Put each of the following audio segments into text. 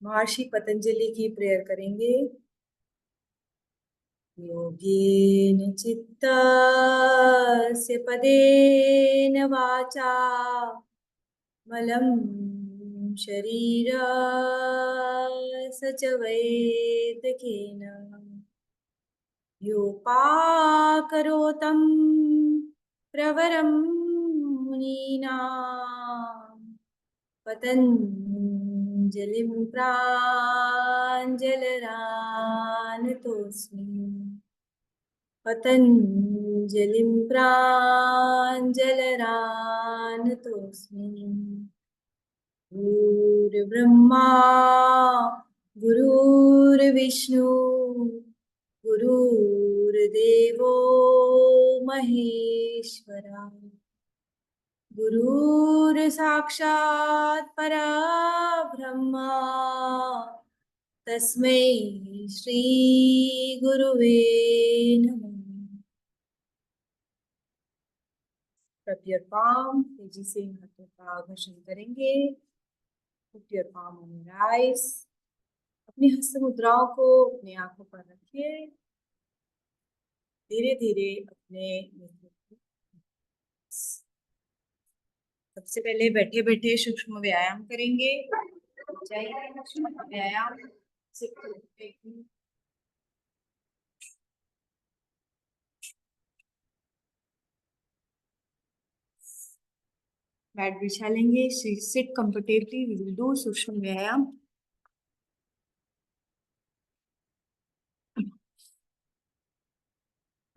महर्षि पतंजलि की प्रेयर करेंगे। योगेन चित्तस्य पदेन वाचा मलं शरीरस्य च वैद्यकेन योपाकरोतं प्रवरं मुनीनां पतञ्जलिं प्राञ्जलरानतोऽस्मि। पतञ्जलिं प्राञ्जलरानतोऽस्मि। गुरुर्ब्रह्मा गुरुर्विष्णु गुरुर्देवो महेश्वरा गुरुर्साक्षात् परब्रह्म तस्मै श्री गुरुवे नमः। Rub your palm, तेजी से हाथों का घर्षण करेंगे। Put your palm on your eyes. अपनी हस्त मुद्राओं को अपने आंखों पर रखिए। धीरे धीरे अपने नेत्रों को। सबसे पहले बैठे बैठे सूक्ष्म व्यायाम करेंगे। व्यायाम मैट बिछा लेंगे। Sit comfortably. We will do सूक्ष्म व्यायाम।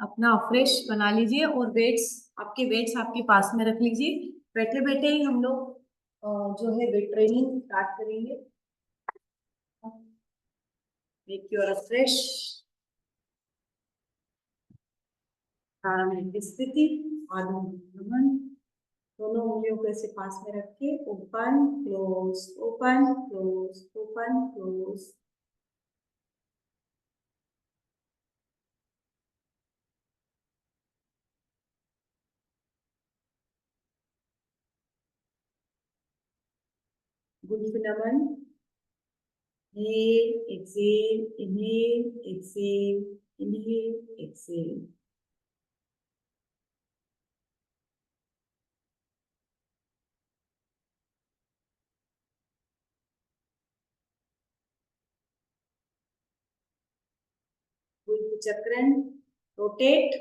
अपना फ्रेश बना लीजिए और वेट्स आपके पास में रख लीजिए। बैठे बैठे ही हम लोग जो है वेट ट्रेनिंग स्टार्ट करेंगे। मेक योर फ्रेश प्राणायाम की स्थिति। नमन। दोनों उंगलियों को ऐसे पास में रख के open close open close open close. Good नमन। Inhale, exhale, inhale, exhale, inhale, exhale. Good chakran. Rotate.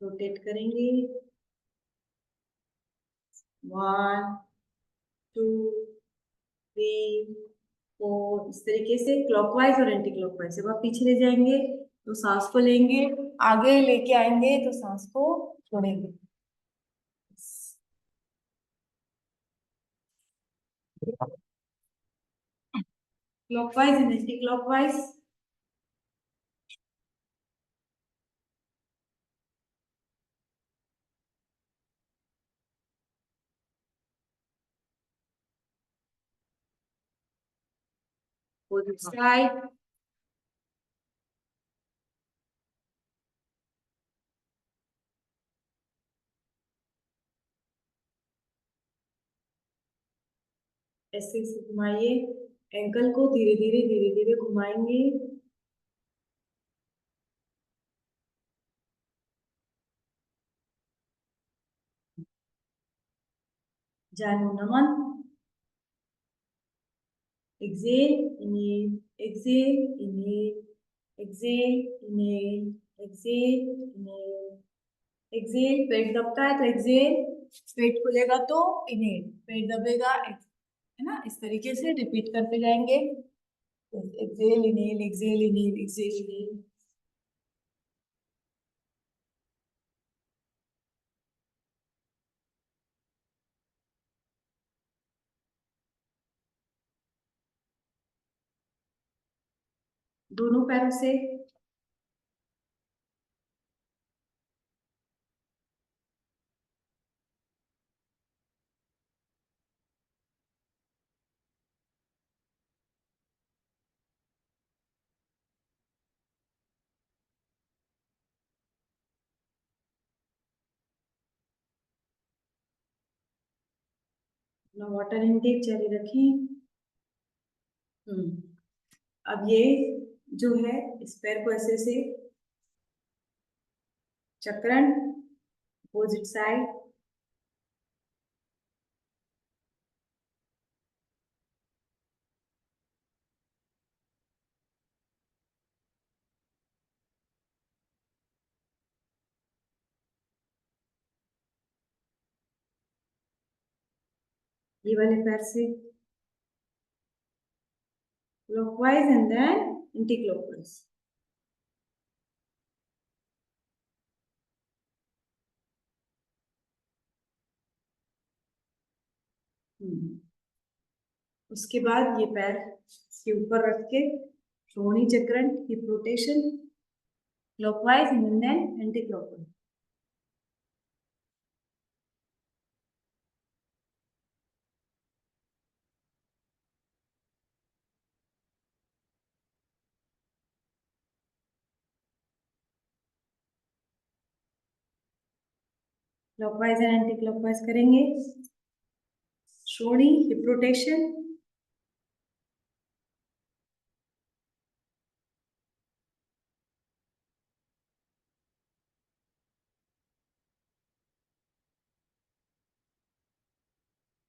Rotate करेंगे। 1 2 3 4 इस तरीके से क्लॉकवाइज और एंटी क्लॉकवाइज। जब आप पीछे ले जाएंगे तो सांस को लेंगे, आगे लेके आएंगे तो सांस को छोड़ेंगे। Clockwise and anti clockwise. Side. ऐसे घुमाइए। एंकल को धीरे धीरे घुमाएंगे। जानो नमन। Exhale, inhale, exhale, inhale, exhale, inhale, exhale, inhale, exhale। पेट दबता है तो exhale, पेट खुलेगा तो inhale, पेट दबेगा है ना। इस तरीके से रिपीट करते जाएंगे। exhale, inhale, exhale, inhale, exhale, inhale। दोनों पैरों से अपना वाटर इनटेक जारी रखें। अब ये जो है इस पैर को ऐसे से चक्रण अपोजिट साइड, ये वाले पैर से clockwise and then anti clockwise. उसके बाद ये पैर इसके ऊपर रख के श्रोणी चक्रण hip rotation clockwise and then anti clockwise. Clockwise and anti clockwise करेंगे। श्रोणी हिप रोटेशन,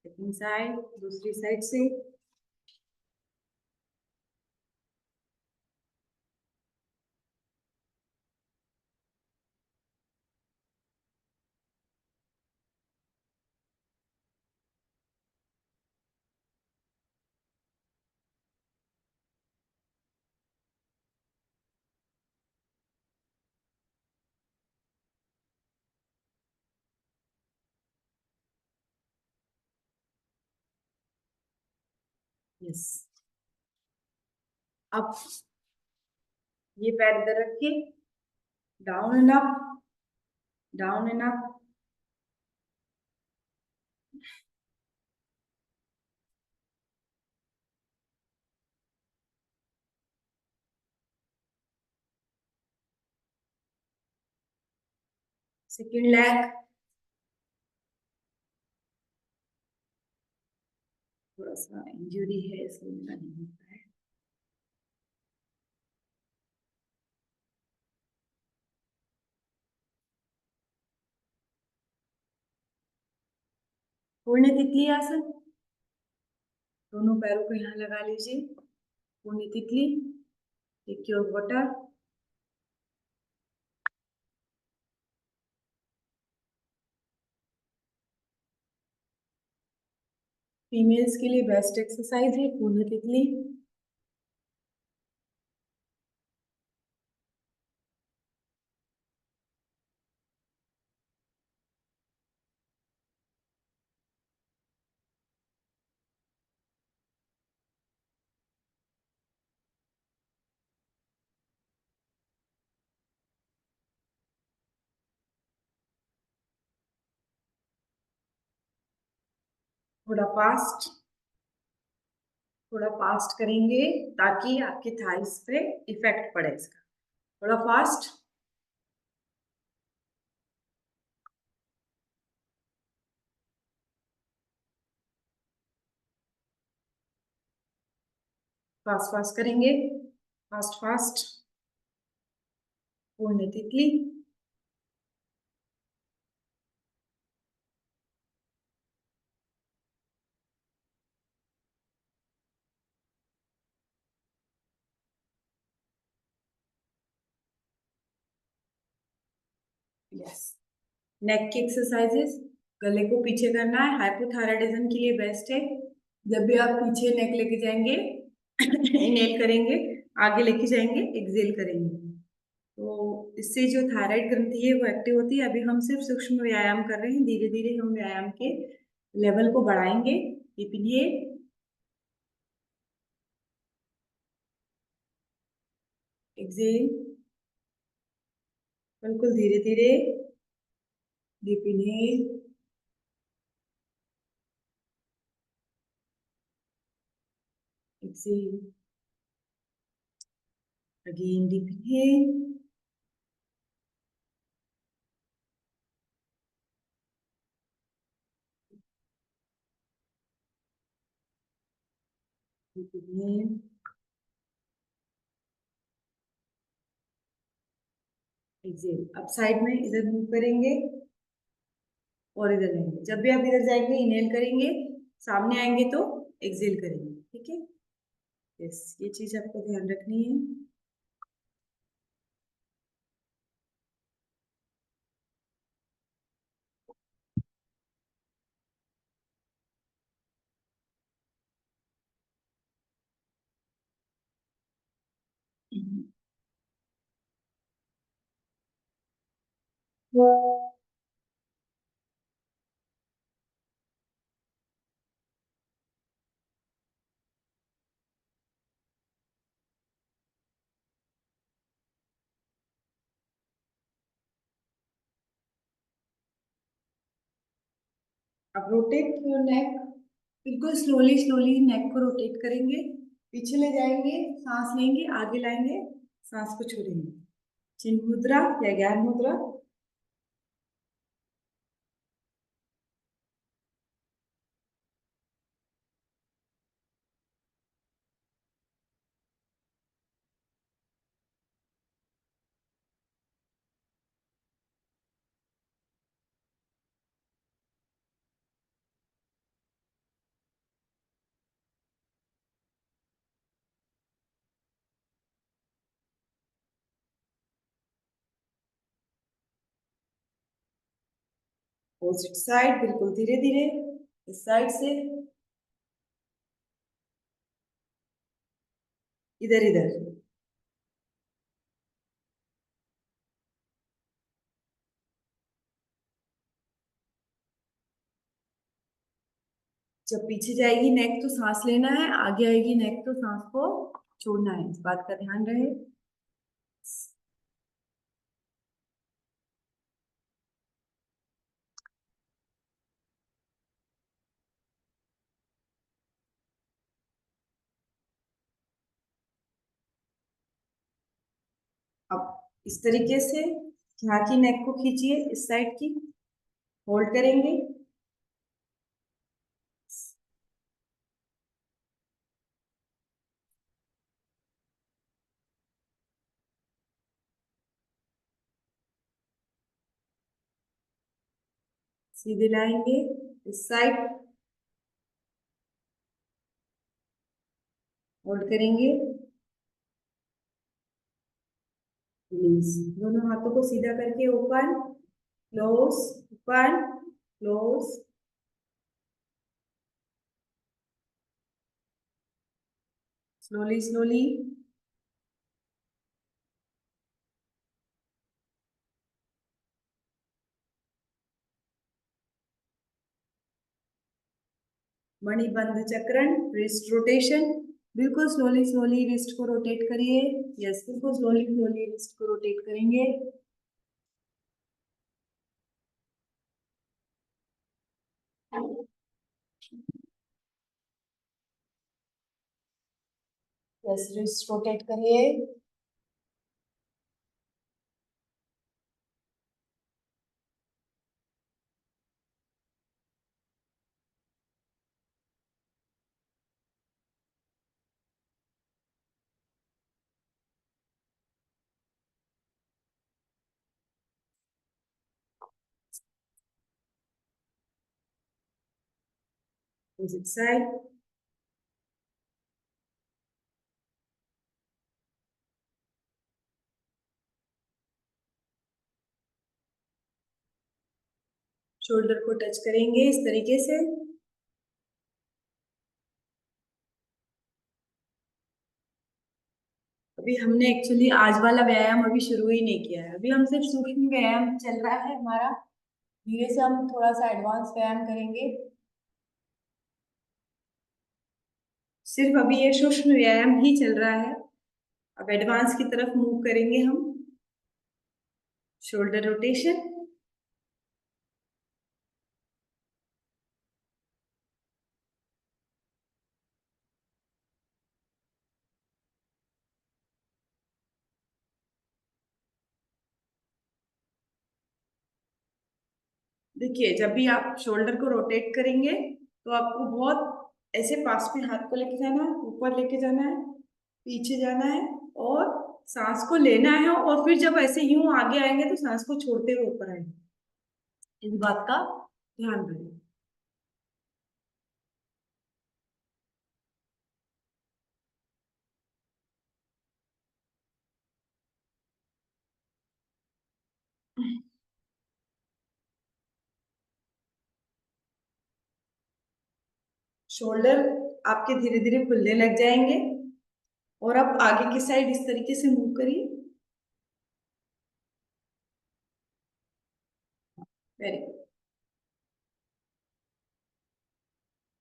सेकंड साइड दूसरी साइड से, यस। अब ये पैर इधर रख के down and up, down and up, second leg, थोड़ा सा इंजरी है इसलिए मेरा नहीं होता है। पूर्ण तितली आसन, दोनों पैरों को यहाँ लगा लीजिए। पूर्ण तितली, टेक योर वाटर, फीमेल्स के लिए बेस्ट एक्सरसाइज है पूर्ण तितली। थोड़ा फास्ट, थोड़ा फास्ट करेंगे ताकि आपके थाइस पे इफेक्ट पड़े इसका। थोड़ा फास्ट, फास्ट फास्ट करेंगे, फास्ट फास्ट। पूर्ण तितली, यस। नेक की एक्सरसाइजेस, गले को पीछे करना है, हाइपोथायराइडिज्म के लिए बेस्ट है। जब भी आप पीछे नेक लेके जाएंगे इनहेल करेंगे, आगे लेके जाएंगे एक्सहेल करेंगे, तो इससे जो थायराइड ग्रंथि है वो एक्टिव होती है। अभी हम सिर्फ सूक्ष्म व्यायाम कर रहे हैं, धीरे धीरे हम व्यायाम के लेवल को बढ़ाएंगे। इनहेल, एक्सहेल, बिल्कुल धीरे धीरे। Deep inhale, exhale, again deep inhale, inhale, exhale. अब साइड में इधर मूव करेंगे और इधर लेंगे। जब भी आप इधर जाएंगे इनहेल करेंगे, सामने आएंगे तो एक्सेल करेंगे, ठीक है। यस, ये चीज आपको ध्यान रखनी है। अब रोटेट योर नेक, बिल्कुल स्लोली स्लोली नेक को रोटेट करेंगे। पीछे ले जाएंगे, सांस लेंगे, आगे लाएंगे, सांस को छोड़ेंगे। चिन्ह मुद्रा या ज्ञान मुद्रा। अपोजिट साइड, बिल्कुल धीरे धीरे, इस साइड से इधर इधर। जब पीछे जाएगी नेक तो सांस लेना है, आगे आएगी नेक तो सांस को छोड़ना है, इस बात का ध्यान रहे। अब इस तरीके से यहाँ की नेक को खींचिए, इस साइड की होल्ड करेंगे। सीधे लाएंगे, इस साइड होल्ड करेंगे, रिलीज। दोनों हाथों को सीधा करके open close, open close. Slowly slowly. मणिबंध चक्रण, रिस्ट रोटेशन। बिल्कुल स्लोली स्लोली रिस्ट को रोटेट करिए। यस, बिल्कुल स्लोली स्लोली रिस्ट को रोटेट करेंगे। यस, रिस्ट रोटेट करिए। Opposite side। शोल्डर को टच करेंगे इस तरीके से। अभी हमने एक्चुअली आज वाला व्यायाम अभी शुरू ही नहीं किया है, अभी हम सिर्फ सूक्ष्म व्यायाम चल रहा है हमारा। धीरे से हम थोड़ा सा एडवांस व्यायाम करेंगे। सिर्फ अभी ये सूक्ष्म व्यायाम ही चल रहा है, अब एडवांस की तरफ मूव करेंगे हम। Shoulder rotation. देखिए, जब भी आप शोल्डर को रोटेट करेंगे तो आपको बहुत ऐसे पास में हाथ को लेके जाना है, ऊपर लेके जाना है, पीछे जाना है और सांस को लेना है, और फिर जब ऐसे यूं आगे आएंगे तो सांस को छोड़ते हुए ऊपर आएंगे। इस बात का ध्यान रखें। शोल्डर आपके धीरे धीरे खुलने लग जाएंगे, और आप आगे की साइड इस तरीके से मूव करिए। वेरी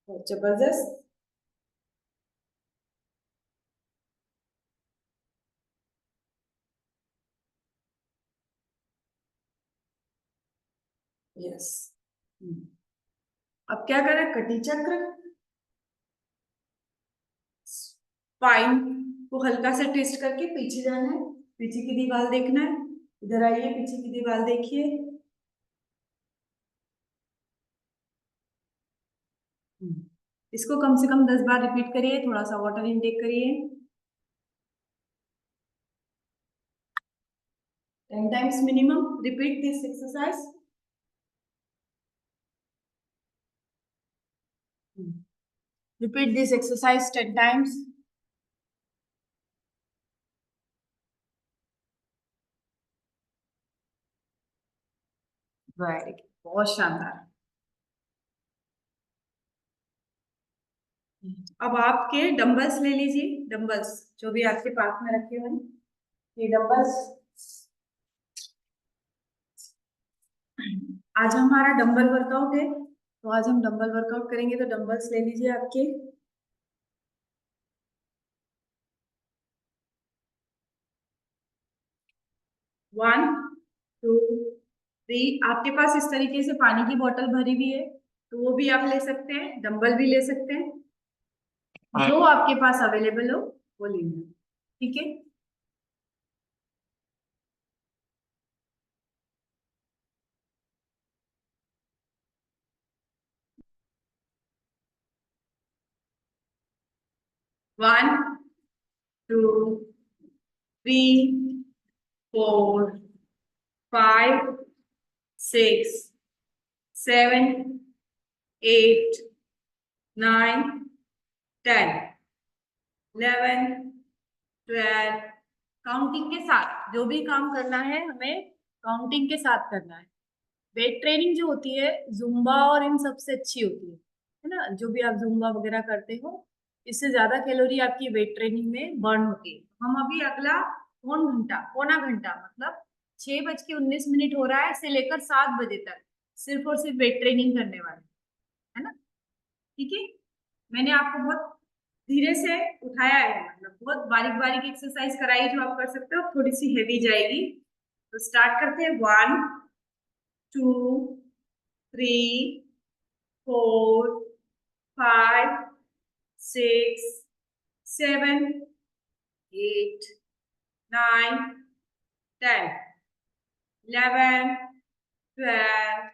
गुड, जबरदस्त। यस। अब क्या करें, कटी चक्र। स्पाइन को हल्का सा ट्विस्ट करके पीछे जाना है, पीछे की दीवार देखना है। इधर आइए, पीछे की दीवार देखिए। इसको कम से कम 10 बार रिपीट करिए, थोड़ा सा वाटर इनटेक करिए। 10 times minimum. Repeat this exercise. Repeat this exercise 10 times. Very good, बहुत शानदार। अब आपके डंबल्स ले लीजिए, डंबल्स जो भी आपके पास में रखे हुए हैं, ये डंबल्स। आज हमारा डंबल वर्कआउट है, तो आज हम डंबल वर्कआउट करेंगे, तो डंबल्स ले लीजिए आपके। 1 2 3। आपके पास इस तरीके से पानी की बोतल भरी हुई है, तो वो भी आप ले सकते हैं, डंबल भी ले सकते हैं, जो आपके पास अवेलेबल हो वो लेना। ठीक है। 1 2 3 4 5 6 7 8 9 10 11 12। काउंटिंग के साथ जो भी काम करना है हमें काउंटिंग के साथ करना है। वेट ट्रेनिंग जो होती है जुम्बा और इन सबसे अच्छी होती है ना, जो भी आप जुम्बा वगैरह करते हो, इससे ज्यादा कैलोरी आपकी वेट ट्रेनिंग में बर्न होती है। हम अभी अगला पौना घंटा मतलब 6:19 हो रहा है से लेकर 7 बजे तक सिर्फ और सिर्फ वेट ट्रेनिंग करने वाले हैं, है ना। ठीक है। मैंने आपको बहुत धीरे से उठाया है, मतलब बहुत बारीक बारीक एक्सरसाइज कराई जो आप कर सकते हो, थोड़ी सी हेवी जाएगी। तो स्टार्ट करते हैं। 1 2 3 4 5 6 7 8 9 10 11 12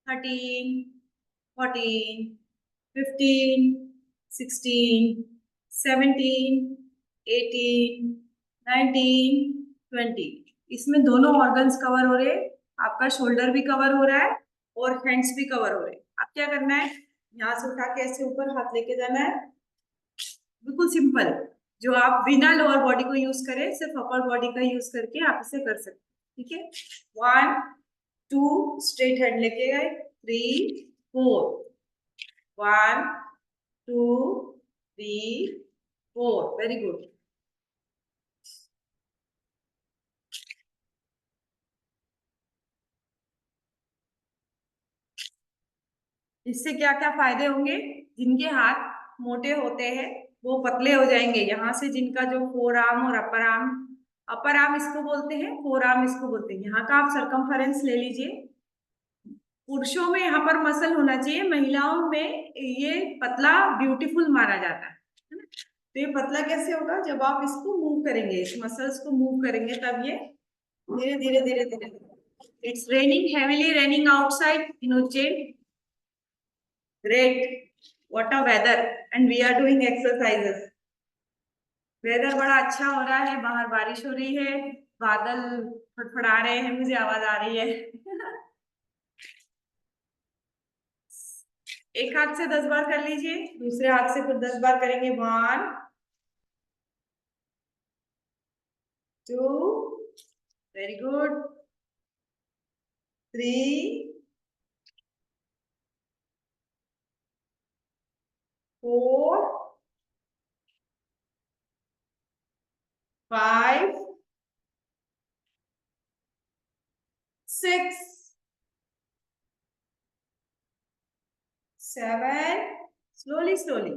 13 14 15 16 17 18 19 20। इसमें दोनों ऑर्गन्स कवर हो रहे हैं, आपका शोल्डर भी कवर हो रहा है और हैंड्स भी कवर हो रहे हैं। अब क्या करना है, यहाँ से उठा के ऐसे ऊपर हाथ लेके जाना है, बिल्कुल सिंपल, जो आप बिना लोअर बॉडी को यूज करें, सिर्फ अपर बॉडी का यूज करके आप इसे कर सकते हैं। ठीक है। 1 2 स्ट्रेट हेड लेके गए, 3 4 1 2 3 4। Very good. इससे क्या क्या फायदे होंगे, जिनके हाथ मोटे होते हैं वो पतले हो जाएंगे, यहाँ से जिनका जो फोर आर्म और अपर आर्म इसको बोलते हैं, फोर आर्म इसको बोलते हैं, यहाँ का आप सरकमफेरेंस ले लीजिए। पुरुषों में यहाँ पर मसल होना चाहिए, महिलाओं में ये पतला ब्यूटीफुल माना जाता है ना। तो ये पतला कैसे होगा, जब आप इसको मूव करेंगे, इस मसल्स को मूव करेंगे, तब ये धीरे धीरे धीरे धीरे। It's raining, heavily raining outside in Ujjain. Great. What a weather and we are doing exercises. Weather बड़ा अच्छा हो रहा है, बाहर बारिश हो रही है, बादल फड़फड़ा रहे हैं, मुझे आवाज आ रही है। एक हाथ से 10 बार कर लीजिए, दूसरे हाथ से फिर 10 बार करेंगे। 1 2, वेरी गुड। 3 4 5 6 7, slowly slowly,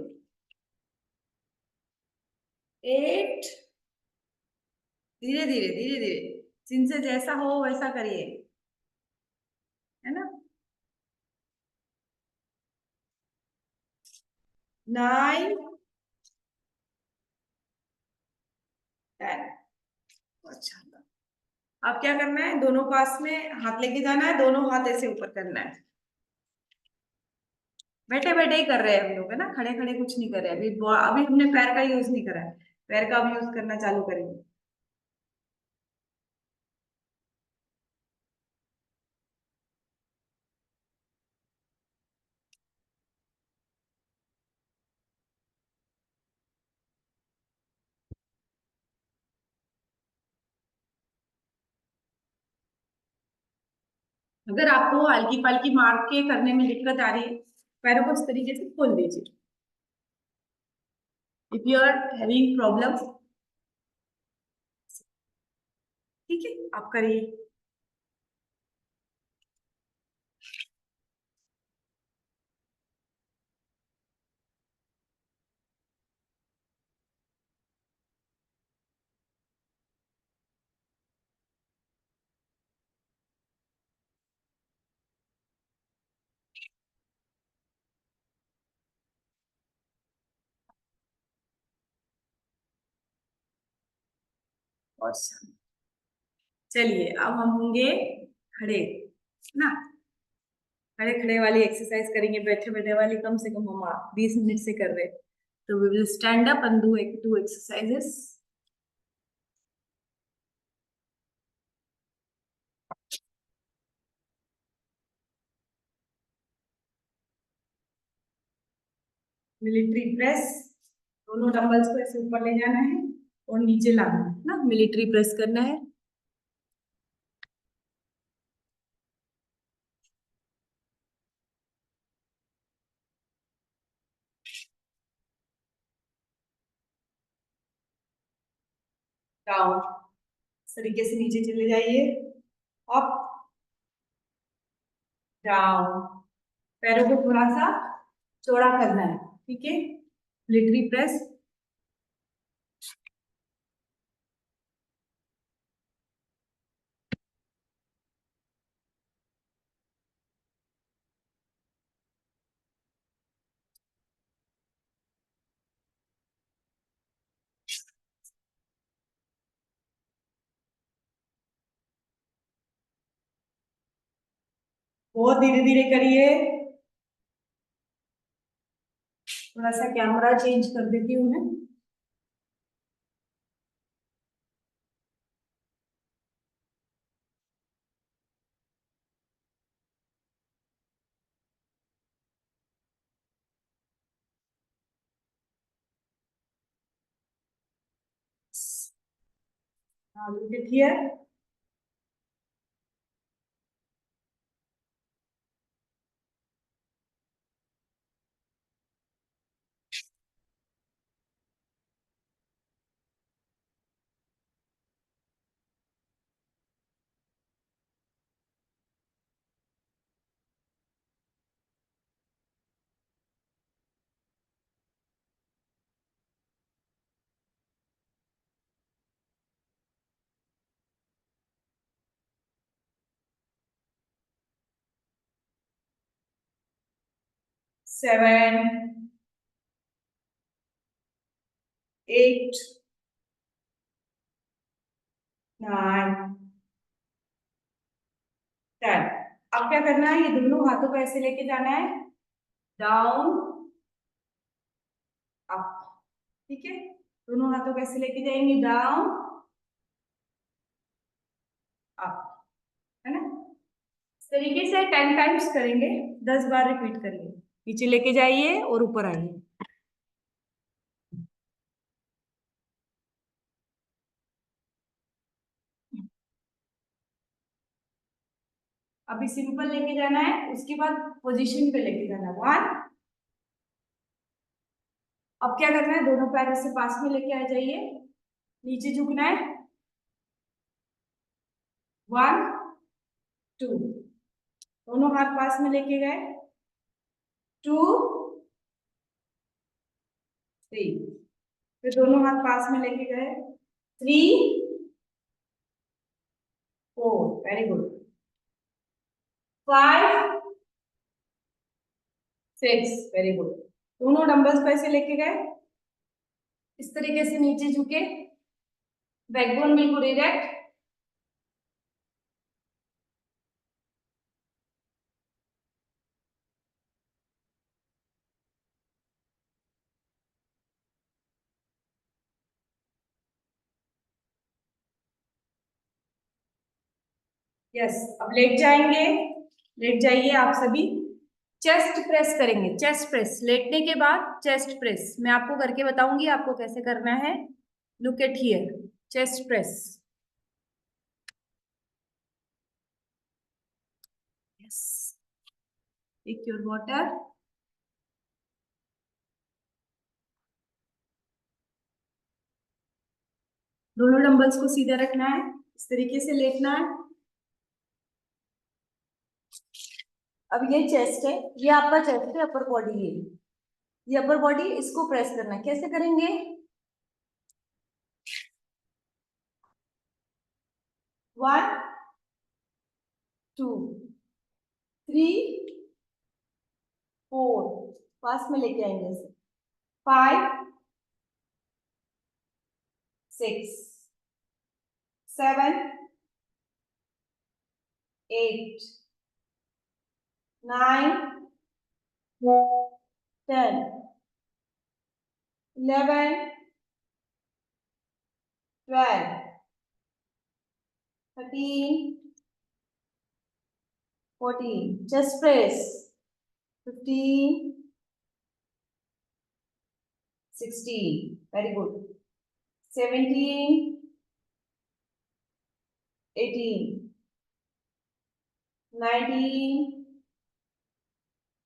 8, धीरे धीरे धीरे धीरे, जिनसे जैसा हो वैसा करिए, है ना। 9 10। अच्छा, अब क्या करना है, दोनों पास में हाथ लेके जाना है, दोनों हाथ ऐसे ऊपर करना है। बैठे बैठे ही कर रहे हैं हम लोग, है ना, खड़े खड़े कुछ नहीं कर रहे अभी। अभी हमने पैर का यूज नहीं करा है, पैर का अब यूज करना चालू करेंगे। अगर आपको हल्की पल्की मार के करने में दिक्कत आ रही है, पैरों को इस तरीके से खोल दीजिए। If you are having problem, ठीक है, आप करिए। और चलिए, अब हम होंगे खड़े, ना। खड़े खड़े वाली एक्सरसाइज करेंगे, बैठे बैठे वाली कम से कम हम 20 मिनट से कर रहे हैं। तो we will stand up and do 2 exercises. Military press, दोनों डंबल्स को ऐसे ऊपर ले जाना है और नीचे लाना है ना, मिलिट्री प्रेस करना है। डाउन, इस तरीके से नीचे चले जाइए। अप, डाउन, पैरों को थोड़ा सा चौड़ा करना है, ठीक है। Military press. बहुत धीरे धीरे करिए। थोड़ा सा कैमरा चेंज कर देती हूँ मैं। हाँ, देखिए। 7 8 9 10। अब क्या करना है, ये दोनों हाथों को ऐसे लेके जाना है, डाउन ठीक है, दोनों हाथों कैसे लेके जाएंगे, डाउन अप, है ना। इस तरीके से 10 टाइम्स करेंगे, 10 बार रिपीट करिए। नीचे लेके जाइए और ऊपर आइए। अभी सिंपल लेके जाना है, उसके बाद पोजीशन पे लेके जाना है। 1, अब क्या करना है, दोनों पैर से पास में लेके आ जाइए, नीचे झुकना है। 1, 2, दोनों हाथ पास में लेके गए। 2, 3, फिर दोनों हाथ पास में लेके गए। 3, 4, वेरी गुड। 5, 6, very good. दोनों डंबल्स पैसे लेके गए, इस तरीके से नीचे झुके, बैकबोन बिल्कुल इरेक्ट। यस, अब लेट जाएंगे, लेट जाइए आप सभी। चेस्ट प्रेस करेंगे, चेस्ट प्रेस लेटने के बाद चेस्ट प्रेस मैं आपको करके बताऊंगी आपको कैसे करना है। Look at here, chest press. Yes, take your water. दोनों डंबल्स को सीधा रखना है, इस तरीके से लेटना है। अब ये चेस्ट है, ये आपका चेस्ट है, अपर बॉडी ये अपर बॉडी, इसको प्रेस करना है। कैसे करेंगे, 1, 2, 3, 4, पास में लेके आएंगे इसे। 5, 6, 7, 8, 9, 10, 11, 12, 13, 14, chest press, 15, 16, very good, 17, 18, 19,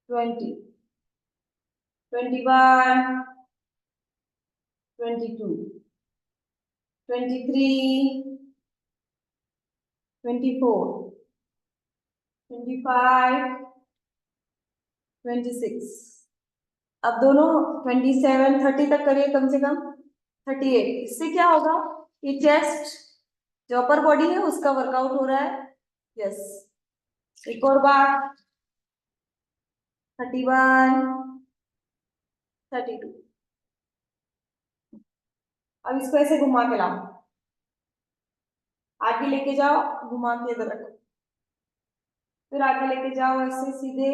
20, 21, 22, 23, 24, 25, 26। अब दोनों 27, 30 तक करिए कम से कम। 38, इससे क्या होगा, ये चेस्ट जो अपर बॉडी है उसका वर्कआउट हो रहा है। यस, एक और बार। 31, 32। अब इसको ऐसे घुमा के लाओ, आगे लेके जाओ, घुमा के इधर रखो, फिर आगे लेके जाओ, ऐसे सीधे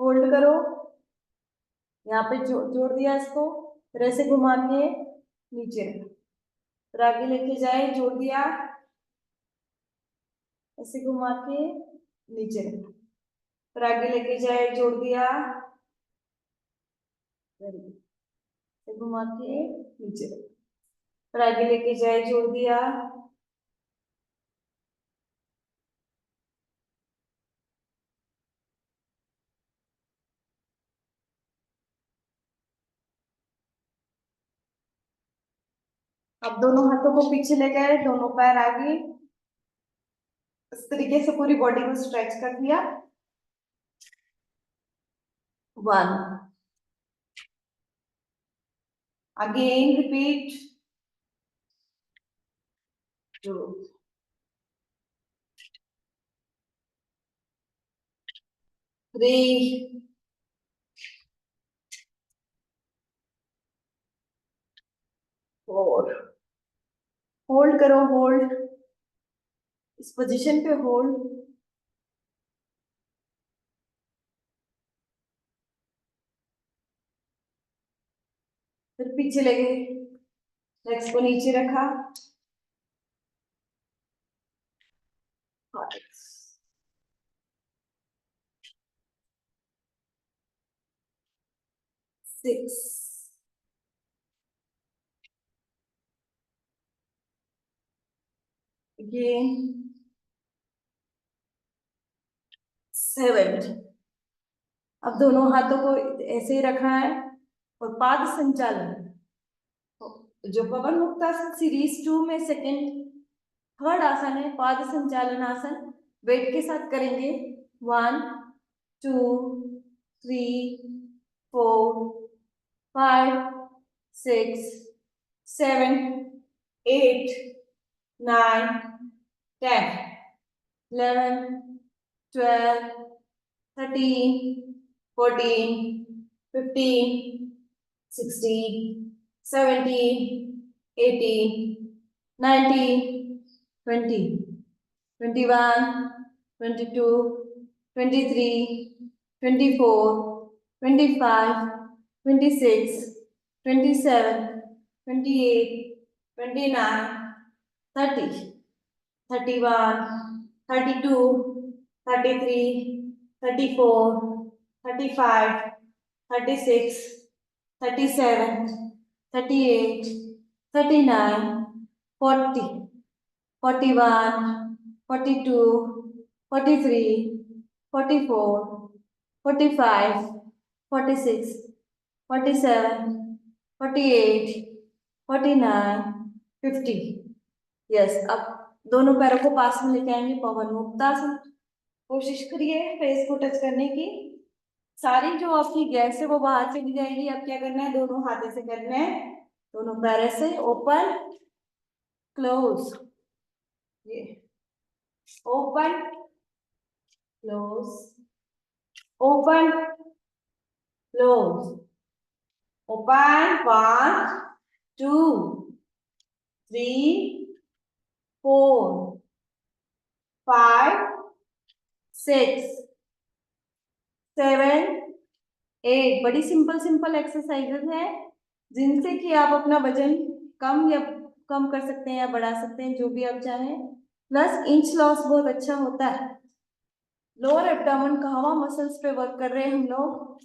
होल्ड करो, यहाँ पे जोड़ दिया इसको, फिर ऐसे घुमा के नीचे रखो, फिर आगे लेके जाए, जोड़ दिया, ऐसे घुमा के नीचे रखो, फिर आगे लेके जाए, जोड़ दिया, फिर घुमा के नीचे रखो, फिर आगे लेके जाए, जोड़ दिया। अब दोनों हाथों को पीछे ले गए, दोनों पैर आगे, इस तरीके से पूरी बॉडी को स्ट्रेच कर दिया। 1, अगेन रिपीट। 2, 3, 4, होल्ड करो, होल्ड, इस पोजीशन पे होल्ड। फिर पीछे ले गए, लेग्स को नीचे रखा, 6, again 7। अब दोनों हाथों को ऐसे ही रखना है और पाद संचालन, जो पवन मुक्तासन सीरीज 2 में सेकंड थर्ड आसन है, पाद संचालन आसन, वेट के साथ करेंगे। 1 2 3 4 5 6 7 8 9 10 11 12 13 14 15 16 17 18 19 20 21 22 23 24 25 26 27 28 29 30 31 32 33 34 35 36 37 38 39 40 41 42 43 44 45 46 47 48 49 50। यस, अब दोनों पैरों को पास में लेके आएंगे, पवन मुक्तासन। कोशिश करिए फेस को टच करने की, सारी जो आपकी गैस है वो बाहर चली जाएगी। अब क्या करना है, दोनों हाथे से करना है, दोनों पैरों से ओपन क्लोज, ये open close, open close, open 1 2 3 4 5 6 7 8। बड़ी सिंपल सिंपल एक्सरसाइजेज हैं जिनसे कि आप अपना वजन कम कर सकते हैं या बढ़ा सकते हैं, जो भी आप चाहें। प्लस इंच लॉस बहुत अच्छा होता है। लोअर एब्डोमेन कहवा मसल्स पे वर्क कर रहे हैं हम लोग।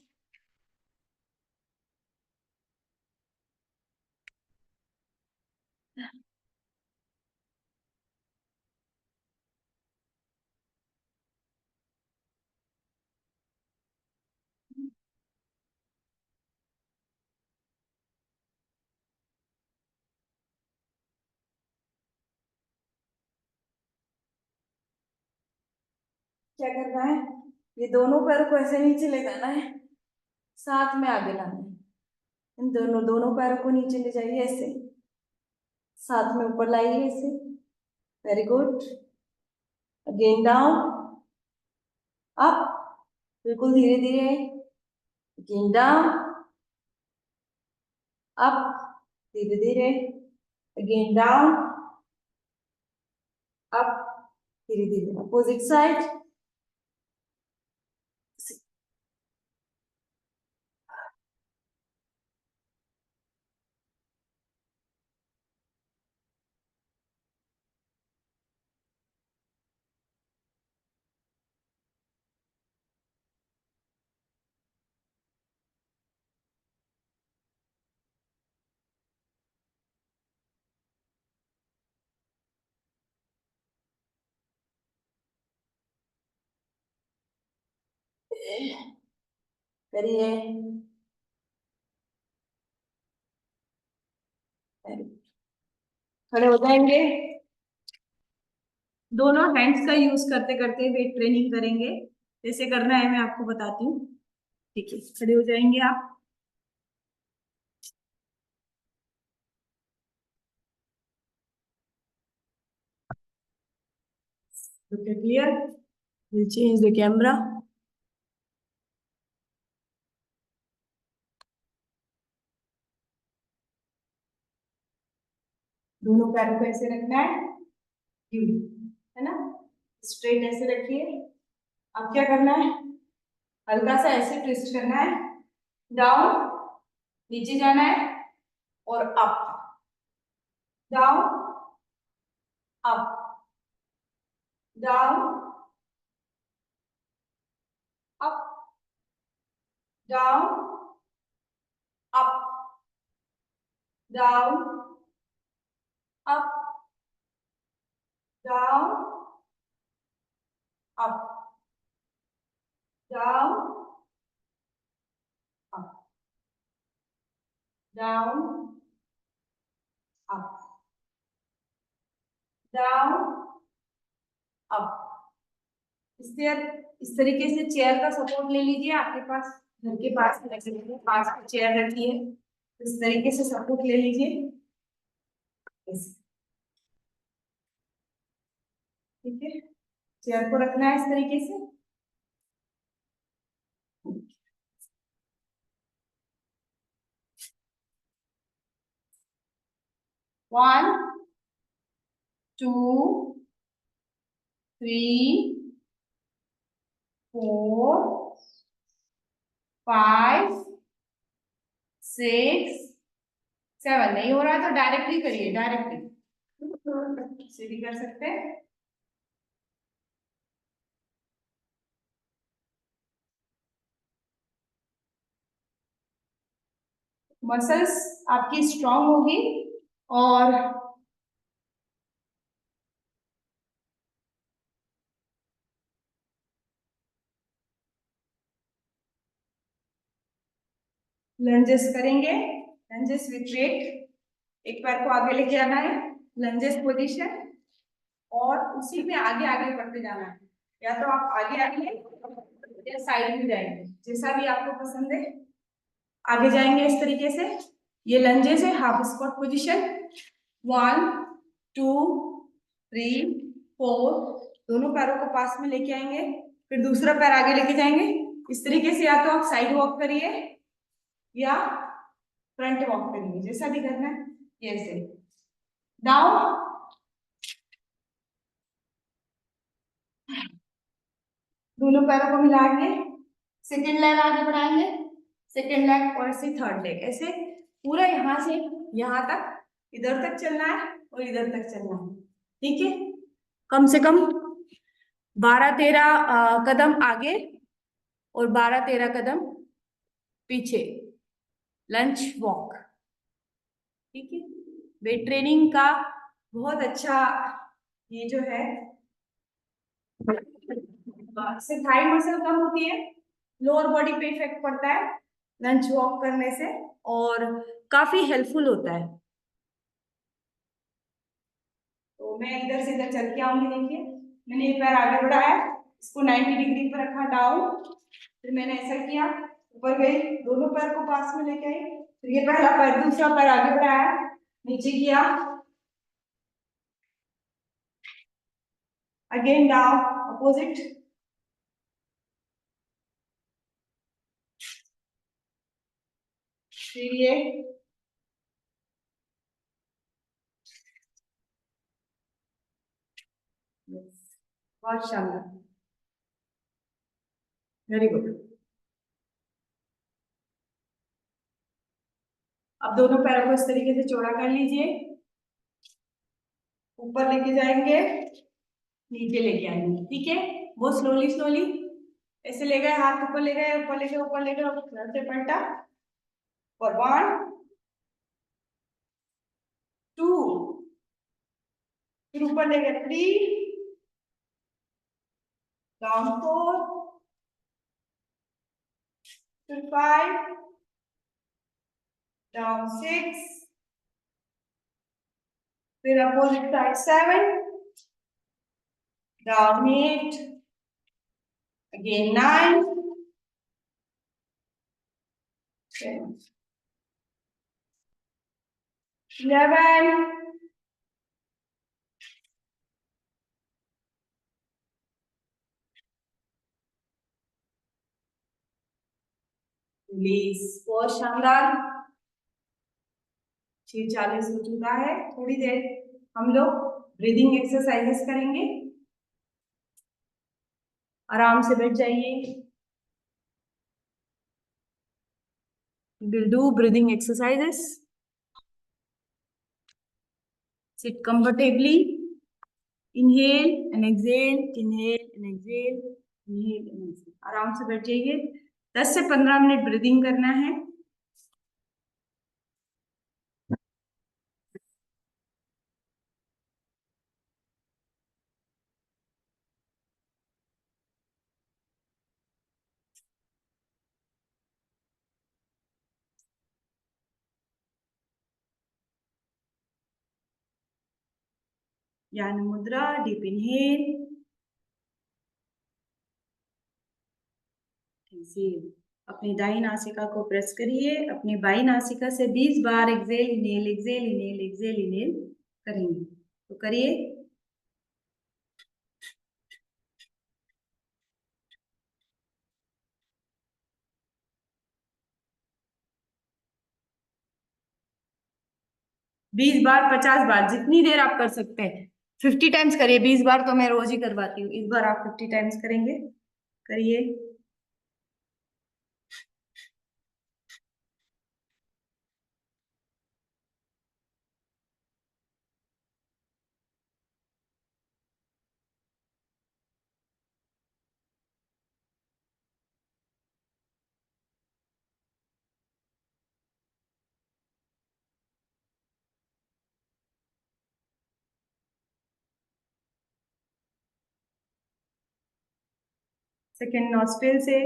क्या करना है, ये दोनों पैरों को ऐसे नीचे ले जाना है, साथ में आगे लाना है। इन दोनों दोनों पैरों को नीचे ले जाइए, ऐसे साथ में ऊपर लाइए, ऐसे। Very good. Again down, up, बिल्कुल धीरे धीरे। अगेन डाउन, अप, धीरे धीरे। अगेन डाउन, अप, धीरे धीरे। Opposite side. करिए, खड़े हो जाएंगे। दोनों हैंड्स का यूज करते करते वेट ट्रेनिंग करेंगे। कैसे करना है मैं आपको बताती हूँ। ठीक है, खड़े हो जाएंगे आप। Okay, clear? We'll change the camera. दोनों पैरों को ऐसे रखना है ना, स्ट्रेट ऐसे रखिए। अब क्या करना है, हल्का सा ऐसे ट्विस्ट करना है, डाउन, नीचे जाना है, और up, down, up, down, up, down, up, down, up, down, up, down, up, down, up, down, up. इस तरीके से चेयर का सपोर्ट ले लीजिए, आपके पास घर के पास पास में चेयर रखी है, इस तरीके से सपोर्ट ले लीजिए, ठीक है। चेयर को रखना है इस तरीके से। 1 2 3 4 5 6 7। नहीं हो रहा है तो डायरेक्टली करिए, डायरेक्टली सीधी कर सकते हैं। मसल्स आपकी स्ट्रांग होगी और लंजेस करेंगे, लंजेस विथ वेट। एक पैर को आगे लेके आना है, लंजेस पोजीशन, और उसी में आगे आगे बढ़ते जाना है। या तो आप आगे आएंगे या साइड में जाएंगे, जैसा भी आपको पसंद है। आगे जाएंगे इस तरीके से, ये लंजेस है, हाफ स्क्वाट पोजीशन। 1 2 3 4, दोनों पैरों को पास में लेके आएंगे, फिर दूसरा पैर आगे लेके जाएंगे इस तरीके से। या तो आप साइड वॉक करिए या फ्रंट वॉक करिए, जैसा भी करना है। ये ऐसे डाउन, दोनों पैरों को मिला के सेकेंड लेग आगे बढ़ाएंगे, सेकेंड लेग और ऐसे थर्ड लेग, ऐसे पूरा यहां से यहां तक, इधर तक चलना है और इधर तक चलना है, ठीक है। कम से कम 12-13 कदम आगे और 12-13 कदम पीछे, लंच वॉक, ठीक है। वेट ट्रेनिंग का बहुत अच्छा ये जो है, इससे थाई मसल कम होती है, लोअर बॉडी पे इफेक्ट पड़ता है लंच वॉक करने से, और काफी हेल्पफुल होता है। तो मैं इधर से इधर चल के आऊंगी, देखिए मैंने ये पैर आगे बढ़ाया, इसको 90 डिग्री पर रखा डाउन, फिर मैंने ऐसा किया, ऊपर गई, दोनों पैर को पास में लेके आई, फिर ये पहला पैर, दूसरा पैर आगे बढ़ाया, नीचे किया, अगेन डाउन, अपोजिट, फिर ये बहुत शानदार, वेरी गुड। अब दोनों पैरों को इस तरीके से चौड़ा कर लीजिए, ऊपर लेके जाएंगे, नीचे लेके आएंगे, ठीक है। बहुत स्लोली स्लोली, ऐसे ले गए, हाथ ऊपर ले गए, ऊपर ले गए, ऊपर ले गए, घर से पलटा, और 1 2, फिर ऊपर ले गए 3, डाउन 4, फिर 5, डाउन 6, फिर opposite side 7, down 8, again 9, 11, release. बहुत शानदार, 6:40 हो चुका है। थोड़ी देर हम लोग ब्रीदिंग एक्सरसाइजेस करेंगे, आराम से बैठ जाइए। Will do breathing exercises. Sit comfortably. Inhale and exhale, inhale and exhale, inhale and exhale. आराम से बैठ जाइए। 10 से 15 मिनट ब्रीदिंग करना है। ज्ञान मुद्रा, डीप इनहेल, एक्सहेल। अपनी दाई नासिका को प्रेस करिए। अपनी बाई नासिका से 20 बार exhale inhale exhale inhale exhale inhale करेंगे। तो करिए। 20 बार, 50 बार, जितनी देर आप कर सकते हैं। 50 टाइम्स करिए। 20 बार तो मैं रोज ही करवाती हूँ, इस बार आप 50 टाइम्स करेंगे। करिए। सेकेंड नॉस्ट्रिल से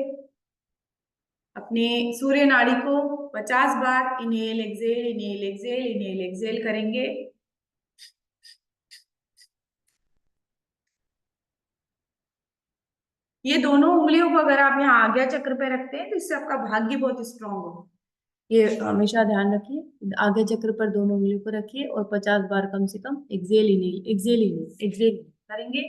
अपने सूर्य नाड़ी को 50 बार inhale exhale inhale exhale inhale exhale करेंगे। ये दोनों उंगलियों को अगर आप यहाँ आज्ञा चक्र पे रखते हैं तो इससे आपका भाग्य बहुत स्ट्रांग हो। ये हमेशा ध्यान रखिए। आज्ञा चक्र पर दोनों उंगलियों को रखिए और 50 बार कम से कम exhale inhale exhale inhale exhale करेंगे।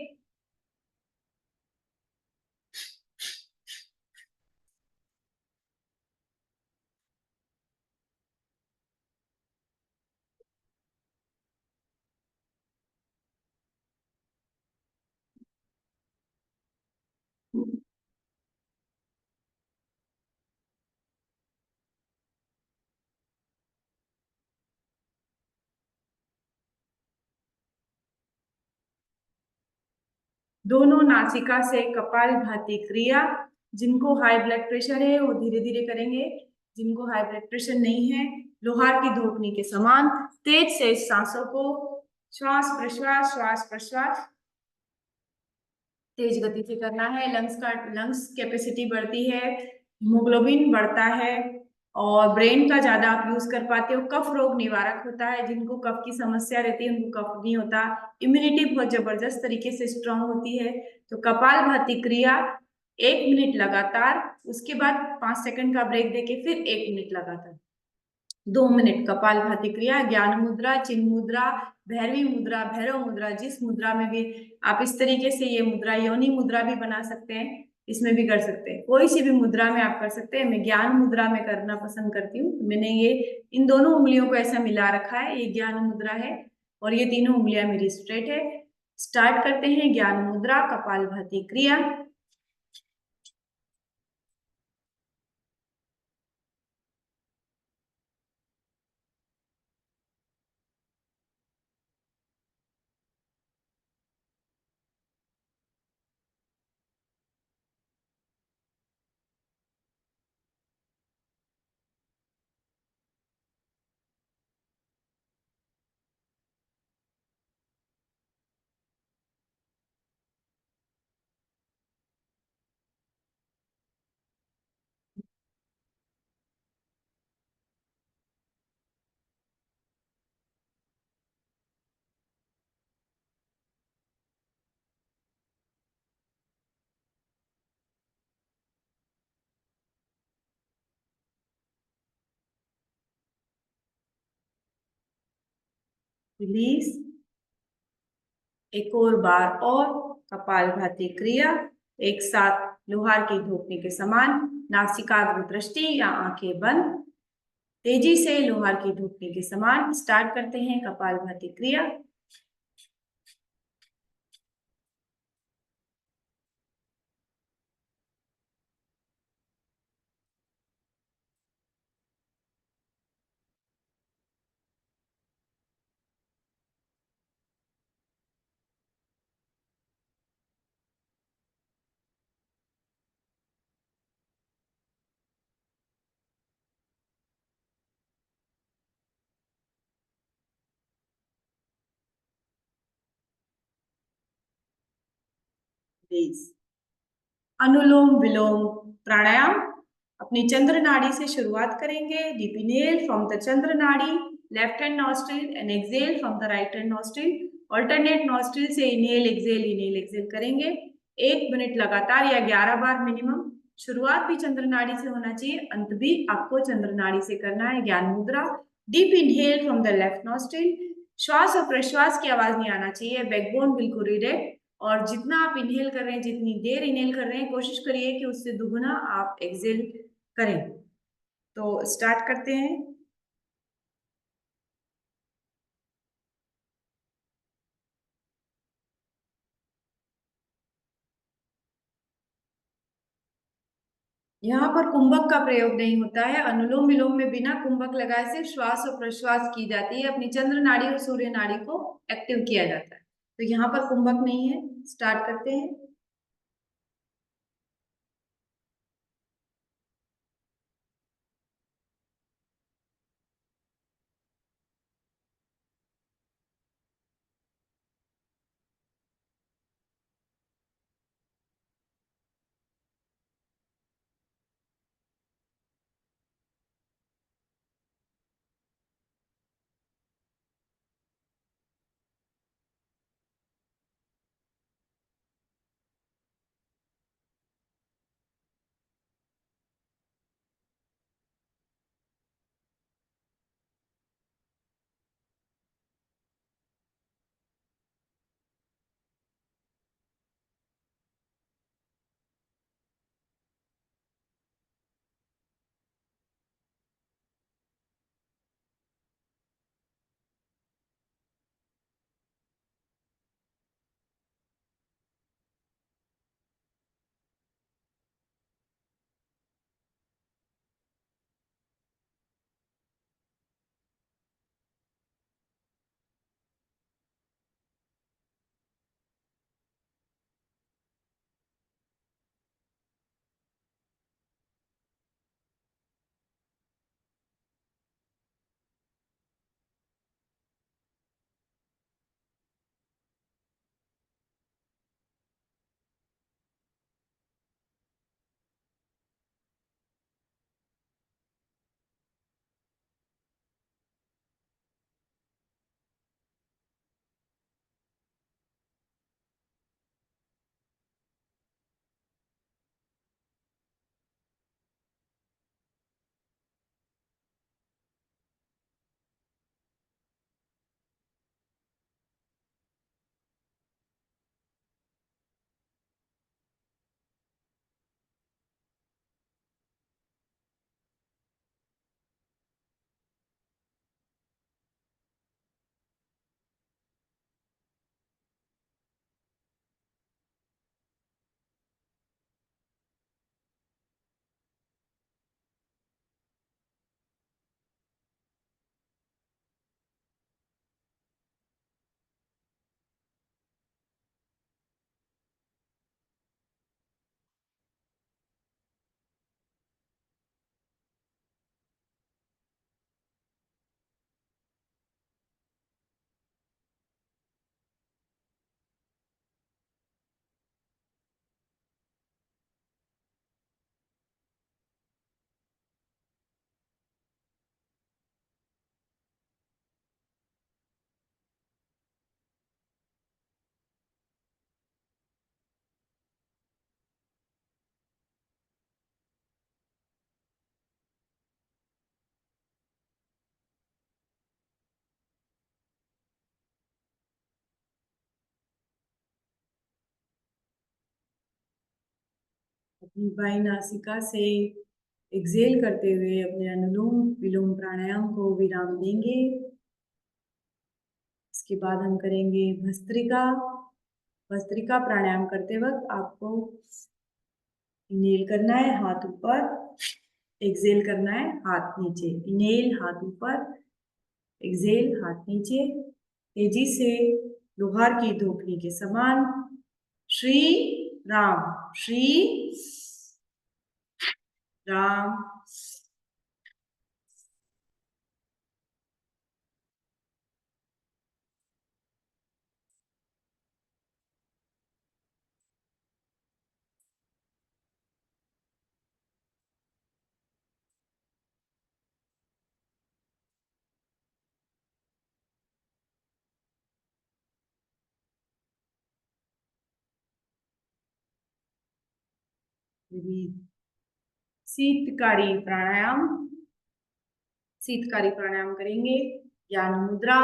दोनों नासिका से कपालभाति क्रिया। जिनको हाई ब्लड प्रेशर है वो धीरे धीरे करेंगे। जिनको हाई ब्लड प्रेशर नहीं है, लोहार की धोपनी के समान तेज से सांसों को श्वास प्रश्वास तेज गति से करना है। लंग्स कैपेसिटी बढ़ती है, हीमोग्लोबिन बढ़ता है और ब्रेन का ज्यादा आप यूज कर पाते हो। कफ रोग निवारक होता है। जिनको कफ की समस्या रहती है उनको कफ नहीं होता। इम्यूनिटी बहुत जबरदस्त तरीके से स्ट्रांग होती है। तो कपालभाति क्रिया 1 मिनट लगातार, उसके बाद 5 सेकंड का ब्रेक देके फिर 1 मिनट लगातार। 2 मिनट कपालभाति क्रिया, ज्ञान मुद्रा, चिन्ह मुद्रा, भैरवी मुद्रा, भैरव मुद्रा, जिस मुद्रा में भी आप इस तरीके से ये मुद्रा योनि मुद्रा भी बना सकते हैं, इसमें भी कर सकते हैं। कोई सी भी मुद्रा में आप कर सकते हैं। मैं ज्ञान मुद्रा में करना पसंद करती हूँ। मैंने ये इन दोनों उंगलियों को ऐसा मिला रखा है। ये ज्ञान मुद्रा है और ये तीनों उंगलियां मेरी स्ट्रेट है। स्टार्ट करते हैं ज्ञान मुद्रा, कपालभाति क्रिया। रिलीज। एक और बार और कपालभाति क्रिया। एक साथ लोहार की धोपनी के समान नासिकाग्र दृष्टि या आंखें बंद। तेजी से लोहार की धोपनी के समान स्टार्ट करते हैं कपालभाति क्रिया। प्लीज। अनुलोम विलोम प्राणायाम। अपनी चंद्र नाड़ी से शुरुआत करेंगे। डीप इनहेल फ्रॉम द चंद्र नाड़ी, left hand nostril, and exhale from the right hand nostril. Alternate nostril से इनहेल एक्सहेल करेंगे 1 मिनट लगातार या 11 बार मिनिमम। शुरुआत भी चंद्र नाड़ी से होना चाहिए, अंत भी आपको चंद्र नाड़ी से करना है। ज्ञान मुद्रा। Deep inhale from the left nostril. श्वास और प्रश्वास की आवाज नहीं आना चाहिए, बैकबोन बिल्कुल रिलैक्स। और जितना आप इनहेल कर रहे हैं, जितनी देर इनहेल कर रहे हैं, कोशिश करिए कि उससे दुगुना आप एक्सहेल करें। तो स्टार्ट करते हैं। यहाँ पर कुंभक का प्रयोग नहीं होता है। अनुलोम विलोम में बिना कुंभक लगाए सिर्फ श्वास और प्रश्वास की जाती है। अपनी चंद्र नाड़ी और सूर्य नाड़ी को एक्टिव किया जाता है, तो यहाँ पर कुंभक नहीं है। स्टार्ट करते हैं। अपनी बाई नासिका से एक्सहेल करते हुए अपने अनुलोम विलोम प्राणायाम को विराम देंगे। इसके बाद हम करेंगे भस्त्रिका। भस्त्रिका प्राणायाम करते वक्त आपको इनहेल करना है हाथ ऊपर, एक्सहेल करना है हाथ नीचे। इनहेल हाथ ऊपर, एक्सहेल हाथ नीचे। तेजी से लोहार की धोखनी के समान। श्री राम, श्री राम। रिलीज। शीतकारी प्राणायाम। शीतकारी प्राणायाम करेंगे। ज्ञान मुद्रा।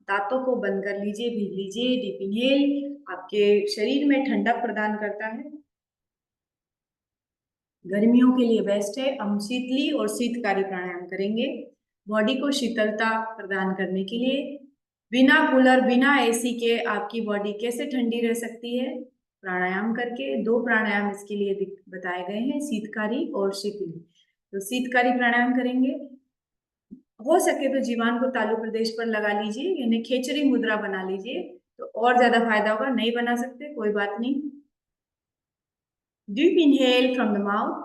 दांतों को बंद कर लीजिए, भीग लीजिए। डीप इनहेल आपके शरीर में ठंडक प्रदान करता है, गर्मियों के लिए बेस्ट है। हम शीतली और शीतकारी प्राणायाम करेंगे बॉडी को शीतलता प्रदान करने के लिए। बिना कूलर बिना एसी के आपकी बॉडी कैसे ठंडी रह सकती है? प्राणायाम करके। दो प्राणायाम इसके लिए बताए गए हैं, शीतकारी और शीतली। तो शीतकारी प्राणायाम करेंगे। हो सके तो जीवान को तालु प्रदेश पर लगा लीजिए, यानी खेचरी मुद्रा बना लीजिए, तो और ज्यादा फायदा होगा। नहीं बना सकते कोई बात नहीं। Deep inhale from the mouth.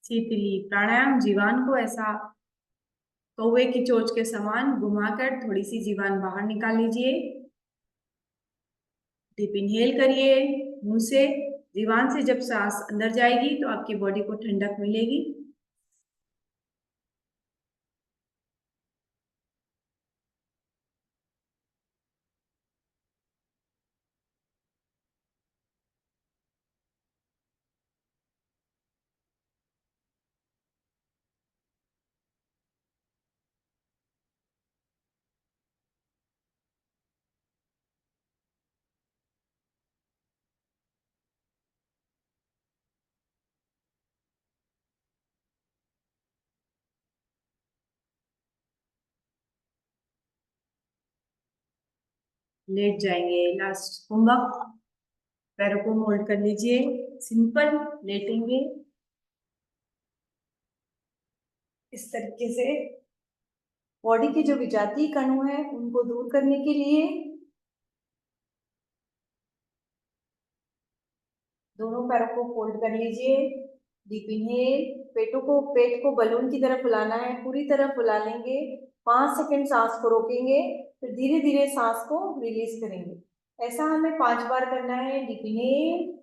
Sheetali pranayama जीवान को ऐसा कौवे की चोंच के समान घुमाकर थोड़ी सी जीवान बाहर निकाल लीजिए। डीप इनहेल करिए मुंह से। जीवान से जब सांस अंदर जाएगी तो आपकी बॉडी को ठंडक मिलेगी। लेट जाएंगे लास्ट कुंभक। पैरों को मोल्ड कर लीजिए, सिंपल लेटेंगे इस तरीके से। बॉडी के जो विजातीय कणु है उनको दूर करने के लिए दोनों पैरों को फोल्ड कर लीजिए। Deep inhale. पेट को बलून की तरह फुलाना है, पूरी तरह फुला लेंगे। 5 सेकंड सांस को रोकेंगे, फिर धीरे धीरे सांस को रिलीज करेंगे। ऐसा हमें 5 बार करना है। Deep inhale.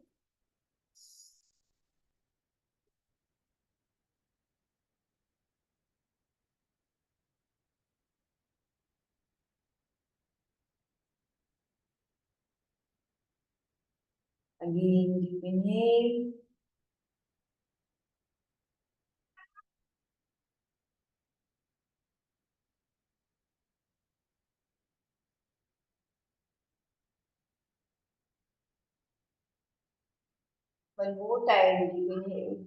Again deep inhale. One more time deep inhale.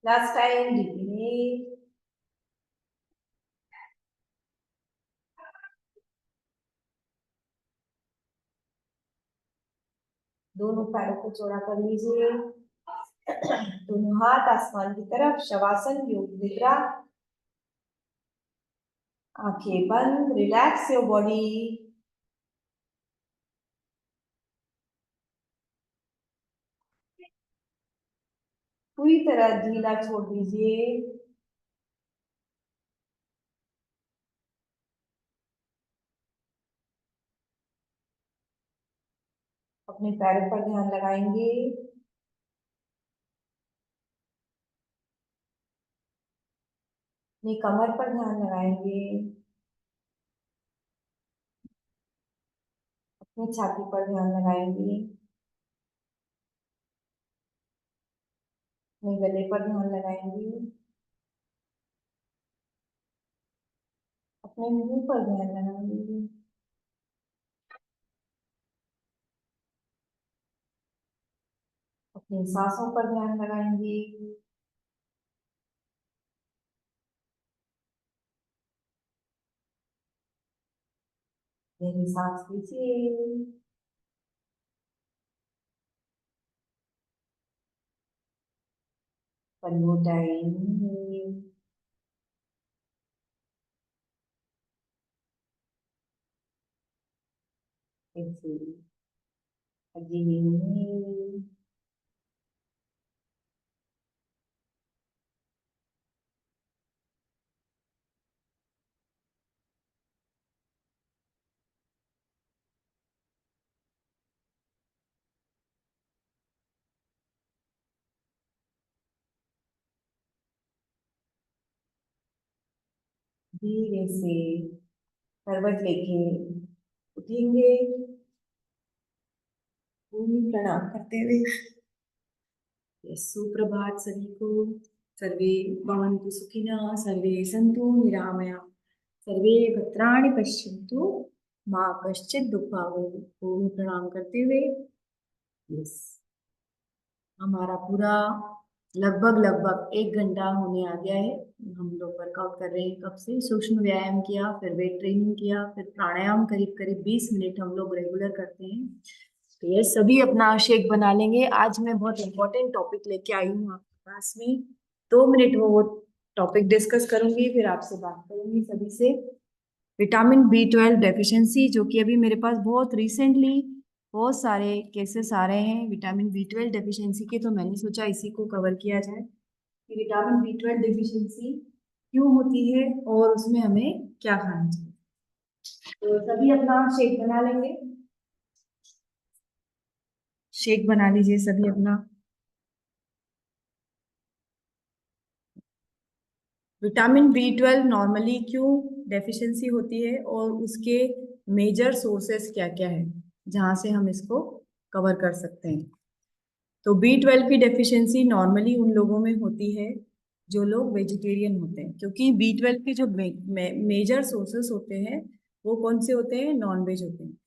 Last time deep inhale. दोनों पैरों को चौड़ा कर लीजिए। दोनों हाथ आसमान की तरफ, शवासन योग निद्रा। आंखें बंद, रिलैक्स योर बॉडी। पूरी तरह ढीला छोड़ दीजिए। अपने पैरों पर ध्यान लगाएंगे। अपनी कमर पर ध्यान लगाएंगे। अपनी छाती पर ध्यान लगाएंगे। अपने गले पर ध्यान लगाएंगे, अपने मुंह पर ध्यान लगाएंगे, अपनी सांसों पर ध्यान लगाएंगे। गहरी सांस लीजिए, पर वो टाइम नहीं है। एक्सेल अगेन, धीरे से करवट लेके उठेंगे, भूमि प्रणाम करते हुए। सुप्रभात सभी को। सर्वे भवन्तु सुखिनः, सर्वे सन्तु निरामया, सर्वे भद्राणि पश्यन्तु, माँ कश्चित् दुःखभाग्। भूमि प्रणाम करते हुए यस, हमारा पूरा लगभग लगभग 1 घंटा होने आ गया है। हम लोग वर्कआउट कर रहे हैं कब से, सूक्ष्म व्यायाम किया, फिर वेट ट्रेनिंग किया, फिर प्राणायाम करीब करीब 20 मिनट हम लोग रेगुलर करते हैं। तो ये सभी अपना शेक बना लेंगे। आज मैं बहुत इंपॉर्टेंट टॉपिक लेके आई हूँ आपके पास में। 2 मिनट वो टॉपिक डिस्कस करूंगी, फिर आपसे बात करूंगी सभी से। विटामिन B12 डेफिशिएंसी, जो कि अभी मेरे पास बहुत रिसेंटली बहुत सारे केसेस आ रहे हैं विटामिन B12 डेफिशिएंसी के, तो मैंने सोचा इसी को कवर किया जाए कि विटामिन B12 डेफिशिएंसी क्यों होती है और उसमें हमें क्या खाना चाहिए। तो सभी अपना शेक बना लेंगे, शेक बना लीजिए सभी अपना। विटामिन B12 नॉर्मली क्यों डेफिशिएंसी होती है और उसके मेजर सोर्सेस क्या क्या है जहां से हम इसको कवर कर सकते हैं। तो B12 की डेफिशिएंसी नॉर्मली उन लोगों में होती है जो लोग वेजिटेरियन होते हैं, क्योंकि B12 के जो मेजर सोर्सेस होते हैं वो कौन से होते हैं, नॉन वेज होते हैं।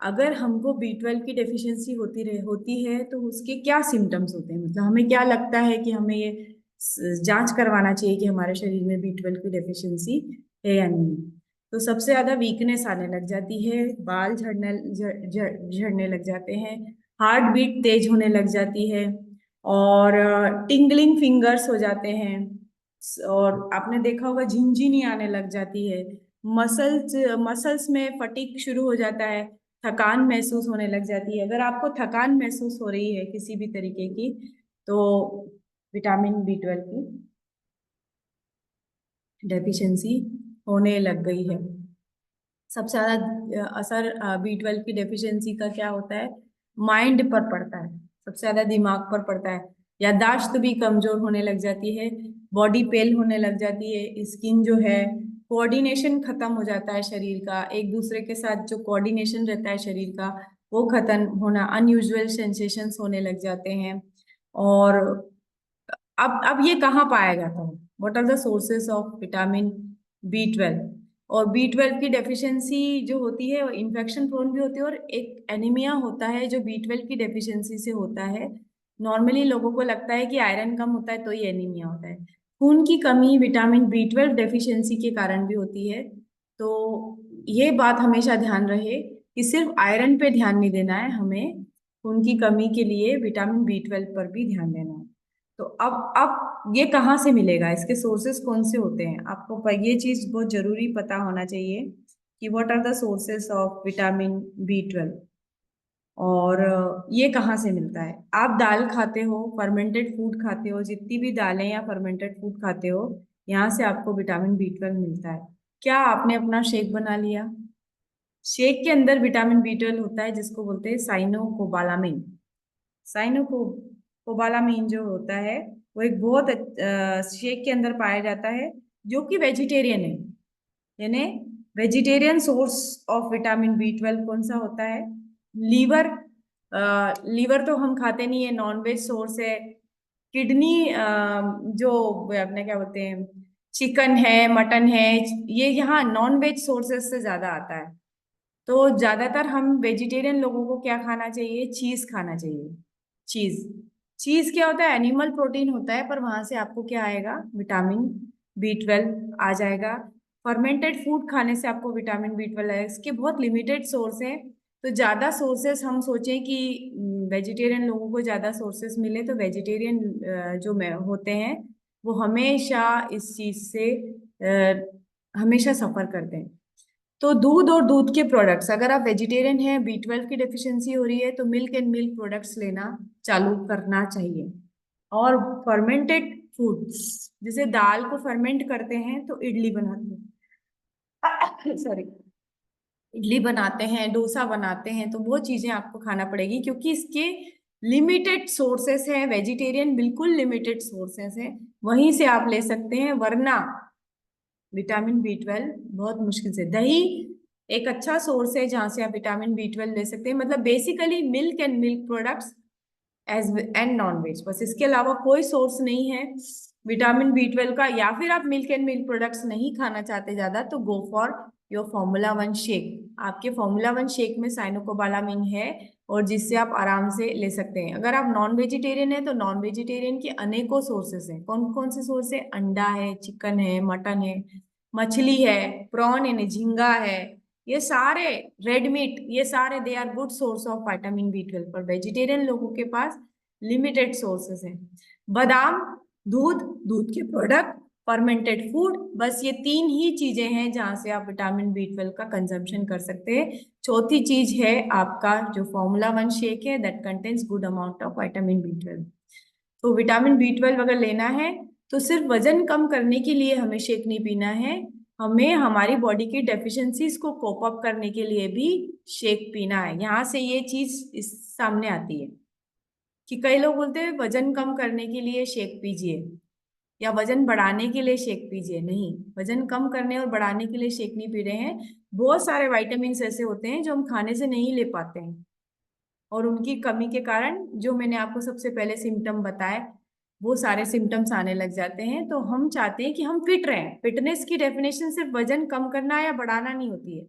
अगर हमको B12 की डेफिशिएंसी होती है तो उसके क्या सिम्टम्स होते हैं, मतलब हमें क्या लगता है कि हमें ये जांच करवाना चाहिए कि हमारे शरीर में B12 की डेफिशिएंसी है या नहीं। तो सबसे ज्यादा वीकनेस आने लग जाती है, बाल झड़ने लग जाते हैं, हार्ट बीट तेज होने लग जाती है, और टिंगलिंग फिंगर्स हो जाते हैं, और आपने देखा होगा झिनझिनी आने लग जाती है, मसल्स मसल्स में फटीग शुरू हो जाता है, थकान महसूस होने लग जाती है। अगर आपको थकान महसूस हो रही है किसी भी तरीके की, तो विटामिन B12 की डेफिशिएंसी होने लग गई है। सबसे ज्यादा असर B12 की डेफिशिएंसी का क्या होता है, माइंड पर पड़ता है, सबसे ज्यादा दिमाग पर पड़ता है। याददाश्त भी कमजोर होने लग जाती है, बॉडी पेल होने लग जाती है, स्किन जो है, कोऑर्डिनेशन खत्म हो जाता है शरीर का, एक दूसरे के साथ जो कोऑर्डिनेशन रहता है शरीर का वो खत्म होना, अनयूजुअल सेंसेशंस होने लग जाते हैं। और अब ये कहाँ पाया जाता है, what are the sources of vitamin B12। और B12 की डेफिशिएंसी जो होती है वो इन्फेक्शन प्रोन भी होती है, और एक एनीमिया होता है जो B12 की डेफिशिएंसी से होता है। नॉर्मली लोगों को लगता है कि आयरन कम होता है तो ये एनीमिया होता है। खून की कमी विटामिन B12 डेफिशिएंसी के कारण भी होती है। तो ये बात हमेशा ध्यान रहे कि सिर्फ आयरन पे ध्यान नहीं देना है, हमें खून की कमी के लिए विटामिन B12 पर भी ध्यान देना है। तो अब ये कहाँ से मिलेगा, इसके सोर्सेस कौन से होते हैं, आपको ये चीज बहुत जरूरी पता होना चाहिए कि what are the sources of vitamin B12। और ये कहाँ से मिलता है, आप दाल खाते हो, फर्मेंटेड फूड खाते हो, जितनी भी दालें या फर्मेंटेड फूड खाते हो, यहाँ से आपको विटामिन B12 मिलता है। क्या आपने अपना शेक बना लिया, शेक के अंदर विटामिन B12 होता है जिसको बोलते हैं साइनोकोबालामिन। साइनोकोबालामिन जो होता है वो एक बहुत शेक के अंदर पाया जाता है, जो कि वेजिटेरियन है। यानी vegetarian source of vitamin B12 कौन सा होता है, लीवर। लीवर तो हम खाते नहीं है, नॉन वेज सोर्स है। किडनी, जो अपने क्या बोलते हैं, चिकन है, मटन है, ये यहाँ नॉन वेज सोर्सेस से ज्यादा आता है। तो ज्यादातर हम वेजिटेरियन लोगों को क्या खाना चाहिए, चीज खाना चाहिए। चीज, चीज क्या होता है, एनिमल प्रोटीन होता है, पर वहां से आपको क्या आएगा, विटामिन B12 आ जाएगा। फर्मेंटेड फूड खाने से आपको विटामिन B12 आएगा। इसके बहुत लिमिटेड सोर्स है। तो ज्यादा सोर्सेस हम सोचें कि वेजिटेरियन लोगों को ज्यादा सोर्सेस मिले, तो वेजिटेरियन जो में होते हैं वो हमेशा इस चीज से हमेशा सफर करते हैं। तो दूध और दूध के प्रोडक्ट्स, अगर आप वेजिटेरियन हैं, B12 की डेफिशिएंसी हो रही है, तो मिल्क एंड मिल्क प्रोडक्ट्स लेना चालू करना चाहिए। और फर्मेंटेड फूड्स, जैसे दाल को फर्मेंट करते हैं तो इडली बनाते हैं, सॉरी, इडली बनाते हैं, डोसा बनाते हैं, तो वो चीजें आपको खाना पड़ेगी, क्योंकि इसके लिमिटेड सोर्सेस हैं। वेजिटेरियन बिल्कुल लिमिटेड सोर्सेस हैं, वहीं से आप ले सकते हैं, वरना विटामिन B12 बहुत मुश्किल से। दही एक अच्छा सोर्स है जहां से आप विटामिन B12 ले सकते हैं। मतलब basically milk and milk products eggs and non veg, बस इसके अलावा कोई सोर्स नहीं है विटामिन B12 का। या फिर आप मिल्क एंड मिल्क प्रोडक्ट्स नहीं खाना चाहते ज्यादा, तो go for your Formula 1 shake. आपके Formula 1 शेक में साइनोकोबालामिन है, और जिससे आप आराम से ले सकते हैं। अगर आप नॉन वेजिटेरियन है, तो नॉन वेजिटेरियन के अनेकों सोर्सेस हैं। कौन कौन से सोर्स है, अंडा है, चिकन है, मटन है, मछली है, प्रॉन है, झींगा है, ये सारे, रेड मीट, ये सारे they are good source of vitamin B12। पर वेजिटेरियन लोगों के पास लिमिटेड सोर्सेस हैं। बादाम, दूध, दूध के प्रोडक्ट, फर्मेंटेड फूड, बस ये तीन ही चीजें हैं जहां से आप विटामिन B12 का कंजम्पशन कर सकते हैं। चौथी चीज है आपका जो Formula 1 शेक है, that contains good amount of vitamin B12। तो विटामिन B12 अगर लेना है, तो सिर्फ वजन कम करने के लिए हमें शेक नहीं पीना है, हमें हमारी बॉडी की डेफिशिएंसीज को कोप अप करने के लिए भी शेक पीना है। यहाँ से ये चीज इस सामने आती है कि कई लोग बोलते हैं वजन कम करने के लिए शेक पीजिए, या वजन बढ़ाने के लिए शेक पीजिए। नहीं, वजन कम करने और बढ़ाने के लिए शेक नहीं पी रहे हैं। बहुत सारे विटामिन ऐसे होते हैं जो हम खाने से नहीं ले पाते हैं, और उनकी कमी के कारण जो मैंने आपको सबसे पहले सिम्टम बताए, वो सारे सिम्टम्स आने लग जाते हैं। तो हम चाहते हैं कि हम फिट रहें। फिटनेस की डेफिनेशन सिर्फ वजन कम करना या बढ़ाना नहीं होती है।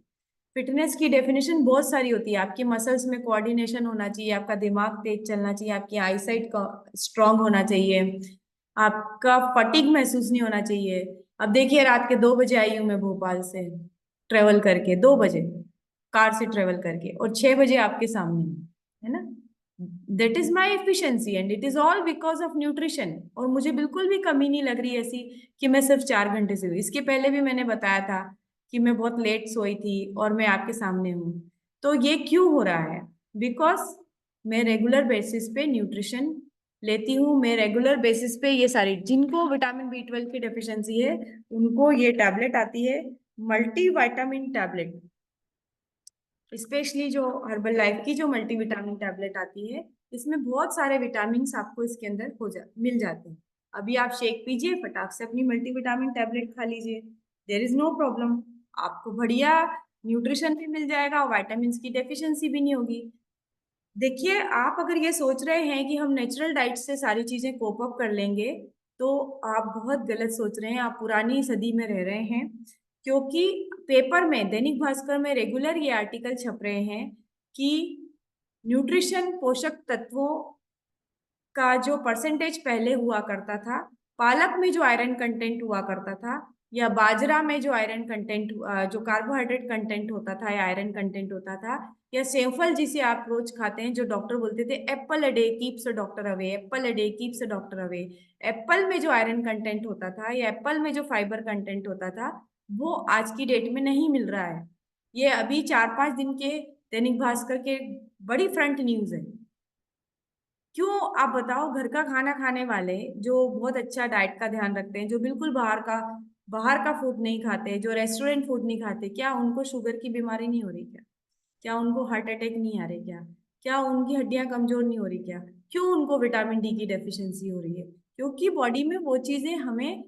फिटनेस की डेफिनेशन बहुत सारी होती है। आपकी मसल्स में कोऑर्डिनेशन होना चाहिए, आपका दिमाग तेज चलना चाहिए, आपकी आईसाइट स्ट्रांग होना चाहिए, आपका फटीग महसूस नहीं होना चाहिए। अब देखिए, रात के 2 बजे आई हूँ मैं भोपाल से, ट्रेवल करके, 2 बजे कार से ट्रेवल करके, और 6 बजे आपके सामने हूँ, है ना। That is my efficiency and it is all because of nutrition. और मुझे बिल्कुल भी कमी नहीं लग रही ऐसी कि मैं सिर्फ 4 घंटे से हुई। इसके पहले भी मैंने बताया था कि मैं बहुत लेट सोई थी, और मैं आपके सामने हूँ। तो ये क्यों हो रहा है, बिकॉज मैं रेगुलर बेसिस पे न्यूट्रिशन लेती हूँ। मैं रेगुलर बेसिस पे, ये सारी जिनको विटामिन B12 की डेफिशिएंसी है, उनको ये टैबलेट आती है, मल्टी विटामिन टैबलेट। स्पेशली जो हर्बल लाइफ की जो मल्टी विटामिन टैबलेट आती है, इसमें बहुत सारे विटामिन आपको इसके अंदर मिल जाते हैं। अभी आप शेक पीजिए, फटाक से अपनी मल्टी विटामिन टैबलेट खा लीजिए, देर इज नो प्रॉब्लम। आपको बढ़िया न्यूट्रिशन भी मिल जाएगा और विटामिन की डेफिशिएंसी भी नहीं होगी। देखिए, आप अगर ये सोच रहे हैं कि हम नेचुरल डाइट से सारी चीजें कोप अप कर लेंगे, तो आप बहुत गलत सोच रहे हैं। आप पुरानी सदी में रह रहे हैं, क्योंकि पेपर में, दैनिक भास्कर में रेगुलर ये आर्टिकल छप रहे हैं कि न्यूट्रिशन, पोषक तत्वों का जो परसेंटेज पहले हुआ करता था, पालक में जो आयरन कंटेंट हुआ करता था, या बाजरा में जो आयरन कंटेंट, जो कार्बोहाइड्रेट कंटेंट होता था या आयरन कंटेंट होता था, या सेवफल जिसे आप रोज खाते हैं, जो डॉक्टर बोलते थे Apple a day keeps a doctor away, Apple a day keeps a doctor away. Apple में जो आयरन कंटेंट होता था या एप्पल में जो फाइबर कंटेंट होता था, वो आज की डेट में नहीं मिल रहा है। ये अभी 4-5 दिन के दैनिक भास्कर के बड़ी फ्रंट न्यूज है। क्यों, आप बताओ, घर का खाना खाने वाले जो बहुत अच्छा डाइट का ध्यान रखते हैं, जो बिल्कुल बाहर का फूड नहीं खाते, जो रेस्टोरेंट फूड नहीं खाते, क्या उनको शुगर की बीमारी नहीं हो रही क्या? क्या उनको हार्ट अटैक नहीं आ रहे क्या? क्या उनकी हड्डियां कमजोर नहीं हो रही क्या? क्यों उनको विटामिन D की डेफिशिएंसी हो रही है? क्योंकि बॉडी में वो चीजें हमें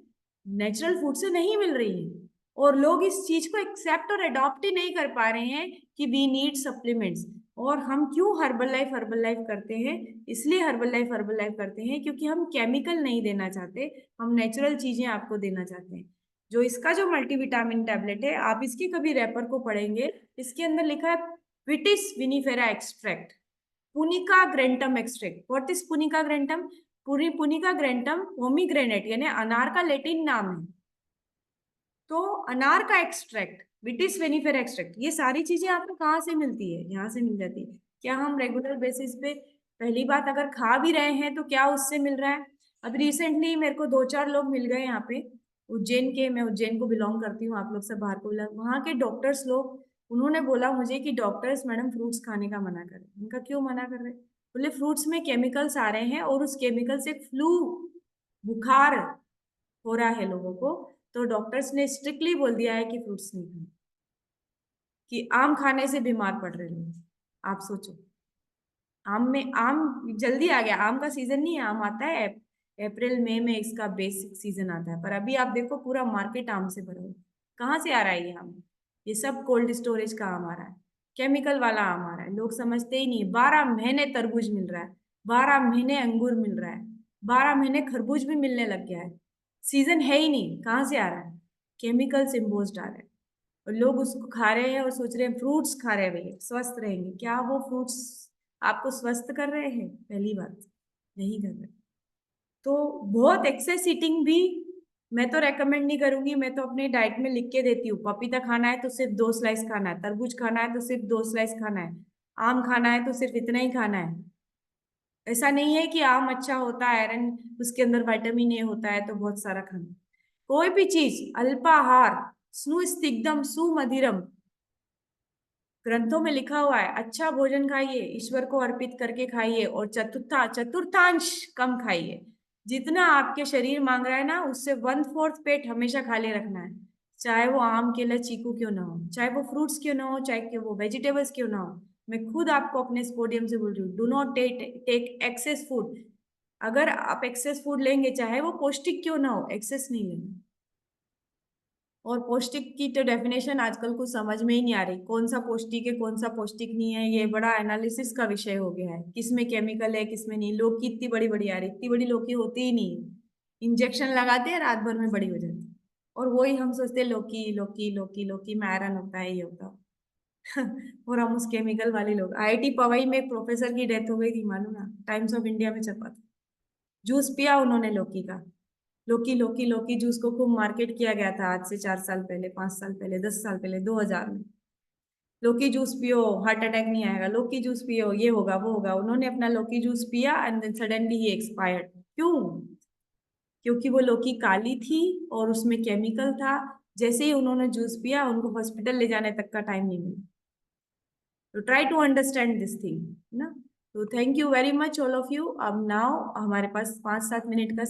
नेचुरल फूड से नहीं मिल रही है, और लोग इस चीज को एक्सेप्ट और अडॉप्ट ही नहीं कर पा रहे हैं कि वी नीड सप्लीमेंट्स। और हम क्यों हर्बल लाइफ करते हैं? इसलिए हर्बल लाइफ करते हैं क्योंकि हम केमिकल नहीं देना चाहते, हम नेचुरल चीजें आपको देना चाहते हैं। जो इसका जो मल्टीविटामिन टैबलेट है, आप इसके कभी रैपर को पढ़ेंगे, इसके अंदर लिखा है Vitis vinifera extract, Punica granatum extract. What is Punica granatum? पूरी पुनिका ग्रेंटम पोमीग्रेनेट यानी अनार का लेटिन नाम है। तो अनार का एक्सट्रैक्ट, विटिस वेनिफेर एक्सट्रैक्ट, ये सारी चीजें आपको कहाँ से मिलती है? यहाँ से मिल जाती है। क्या हम रेगुलर बेसिस पे, पहली बात अगर खा भी रहे हैं तो क्या उससे मिल रहा है? अब रिसेंटली मेरे को 2-4 लोग मिल गए यहाँ पे उज्जैन के, मैं उज्जैन को बिलोंग करती हूँ, आप लोग सब बाहर को बिलोंग, वहाँ के डॉक्टर्स लोग, उन्होंने बोला मुझे कि डॉक्टर्स मैडम फ्रूट्स खाने का मना कर रहे हैं। उनका क्यों मना कर रहे हैं? बोले फ्रूट्स में केमिकल्स आ रहे हैं और उस केमिकल से फ्लू, बुखार हो रहा है लोगों को, तो डॉक्टर्स ने स्ट्रिक्टली बोल दिया है कि फ्रूट्स नहीं खाने, कि आम खाने से बीमार पड़ रहे लोग। आप सोचो, आम में, आम जल्दी आ गया, आम का सीजन नहीं है, आम आता है अप्रैल मई में इसका बेसिक सीजन आता है, पर अभी आप देखो पूरा मार्केट आम से भरा हुआ है। कहाँ से आ रहा है ये आम? ये सब कोल्ड स्टोरेज का आम आ रहा है, केमिकल वाला आम आ रहा है। लोग समझते ही नहीं, 12 महीने तरबूज मिल रहा है, 12 महीने अंगूर मिल रहा है, 12 महीने खरबूज भी मिलने लग गया है, सीजन है ही नहीं, कहाँ से आ रहा है? केमिकल्स इम्पोज्ड आ रहे हैं, और लोग उसको खा रहे हैं और सोच रहे हैं फ्रूट्स खा रहे हैं भैया स्वस्थ रहेंगे। क्या वो फ्रूट्स आपको स्वस्थ कर रहे हैं? पहली बात, नहीं कर रहे। तो बहुत एक्सेस ईटिंग भी मैं तो रेकमेंड नहीं करूंगी। मैं तो अपने डाइट में लिख के देती हूँ, पपीता खाना है तो सिर्फ 2 स्लाइस खाना है, तरबूज खाना है तो सिर्फ 2 स्लाइस खाना है, आम खाना है तो सिर्फ इतना ही खाना है। ऐसा नहीं है कि आम अच्छा होता है, आयरन उसके अंदर विटामिन ए होता है तो बहुत सारा खाना। कोई भी चीज अल्पाहार, स्नु स्तिग्धम सुमधिरम, ग्रंथों में लिखा हुआ है, अच्छा भोजन खाइए, ईश्वर को अर्पित करके खाइए, और चतुर्थांश कम खाइए। जितना आपके शरीर मांग रहा है ना, उससे 1/4 पेट हमेशा खाली रखना है। चाहे वो आम केला चीकू क्यों ना हो, चाहे वो फ्रूट्स क्यों ना हो, चाहे कि वो वेजिटेबल्स क्यों ना हो। मैं खुद आपको अपने इस पोडियम से बोल रही हूँ, do not take excess food. अगर आप एक्सेस फूड लेंगे, चाहे वो पौष्टिक क्यों ना हो, एक्सेस नहीं लेना। और पौष्टिक की तो डेफिनेशन आजकल कुछ समझ में ही नहीं आ रही, कौन सा पौष्टिक है कौन सा पौष्टिक नहीं है, ये बड़ा एनालिसिस का विषय हो गया है, किसमें केमिकल है किसमें नहीं। लौकी इतनी बड़ी बड़ी आ रही, इतनी बड़ी लौकी होती ही नहीं है, इंजेक्शन लगाते हैं रात भर में बड़ी हो जाती है। और वही हम सोचते हैं लौकी लौकी लौकी लौकी में आयरन होता है, ये होता है। और हम उस केमिकल वाले लोग। आईआईटी पवई में एक प्रोफेसर की डेथ हो गई थी, मालूम ना, टाइम्स ऑफ इंडिया में छपा था। जूस पिया उन्होंने लौकी का, लौकी लौकी लौकी जूस को खूब मार्केट किया गया था आज से 4 साल पहले, 5 साल पहले, 10 साल पहले, 2000 में। लौकी जूस पियो हार्ट अटैक नहीं आएगा, लौकी जूस पियो ये होगा वो होगा। उन्होंने अपना लौकी जूस पिया एंड देन सडनली ही एक्सपायर्ड। क्यों? क्योंकि वो लौकी काली थी और उसमें केमिकल था। जैसे ही उन्होंने जूस पिया, उनको हॉस्पिटल ले जाने तक का टाइम नहीं मिला। तो try to understand this thing ना। तो thank you very much all of you. अब नाउ हमारे पास 5-7 मिनट का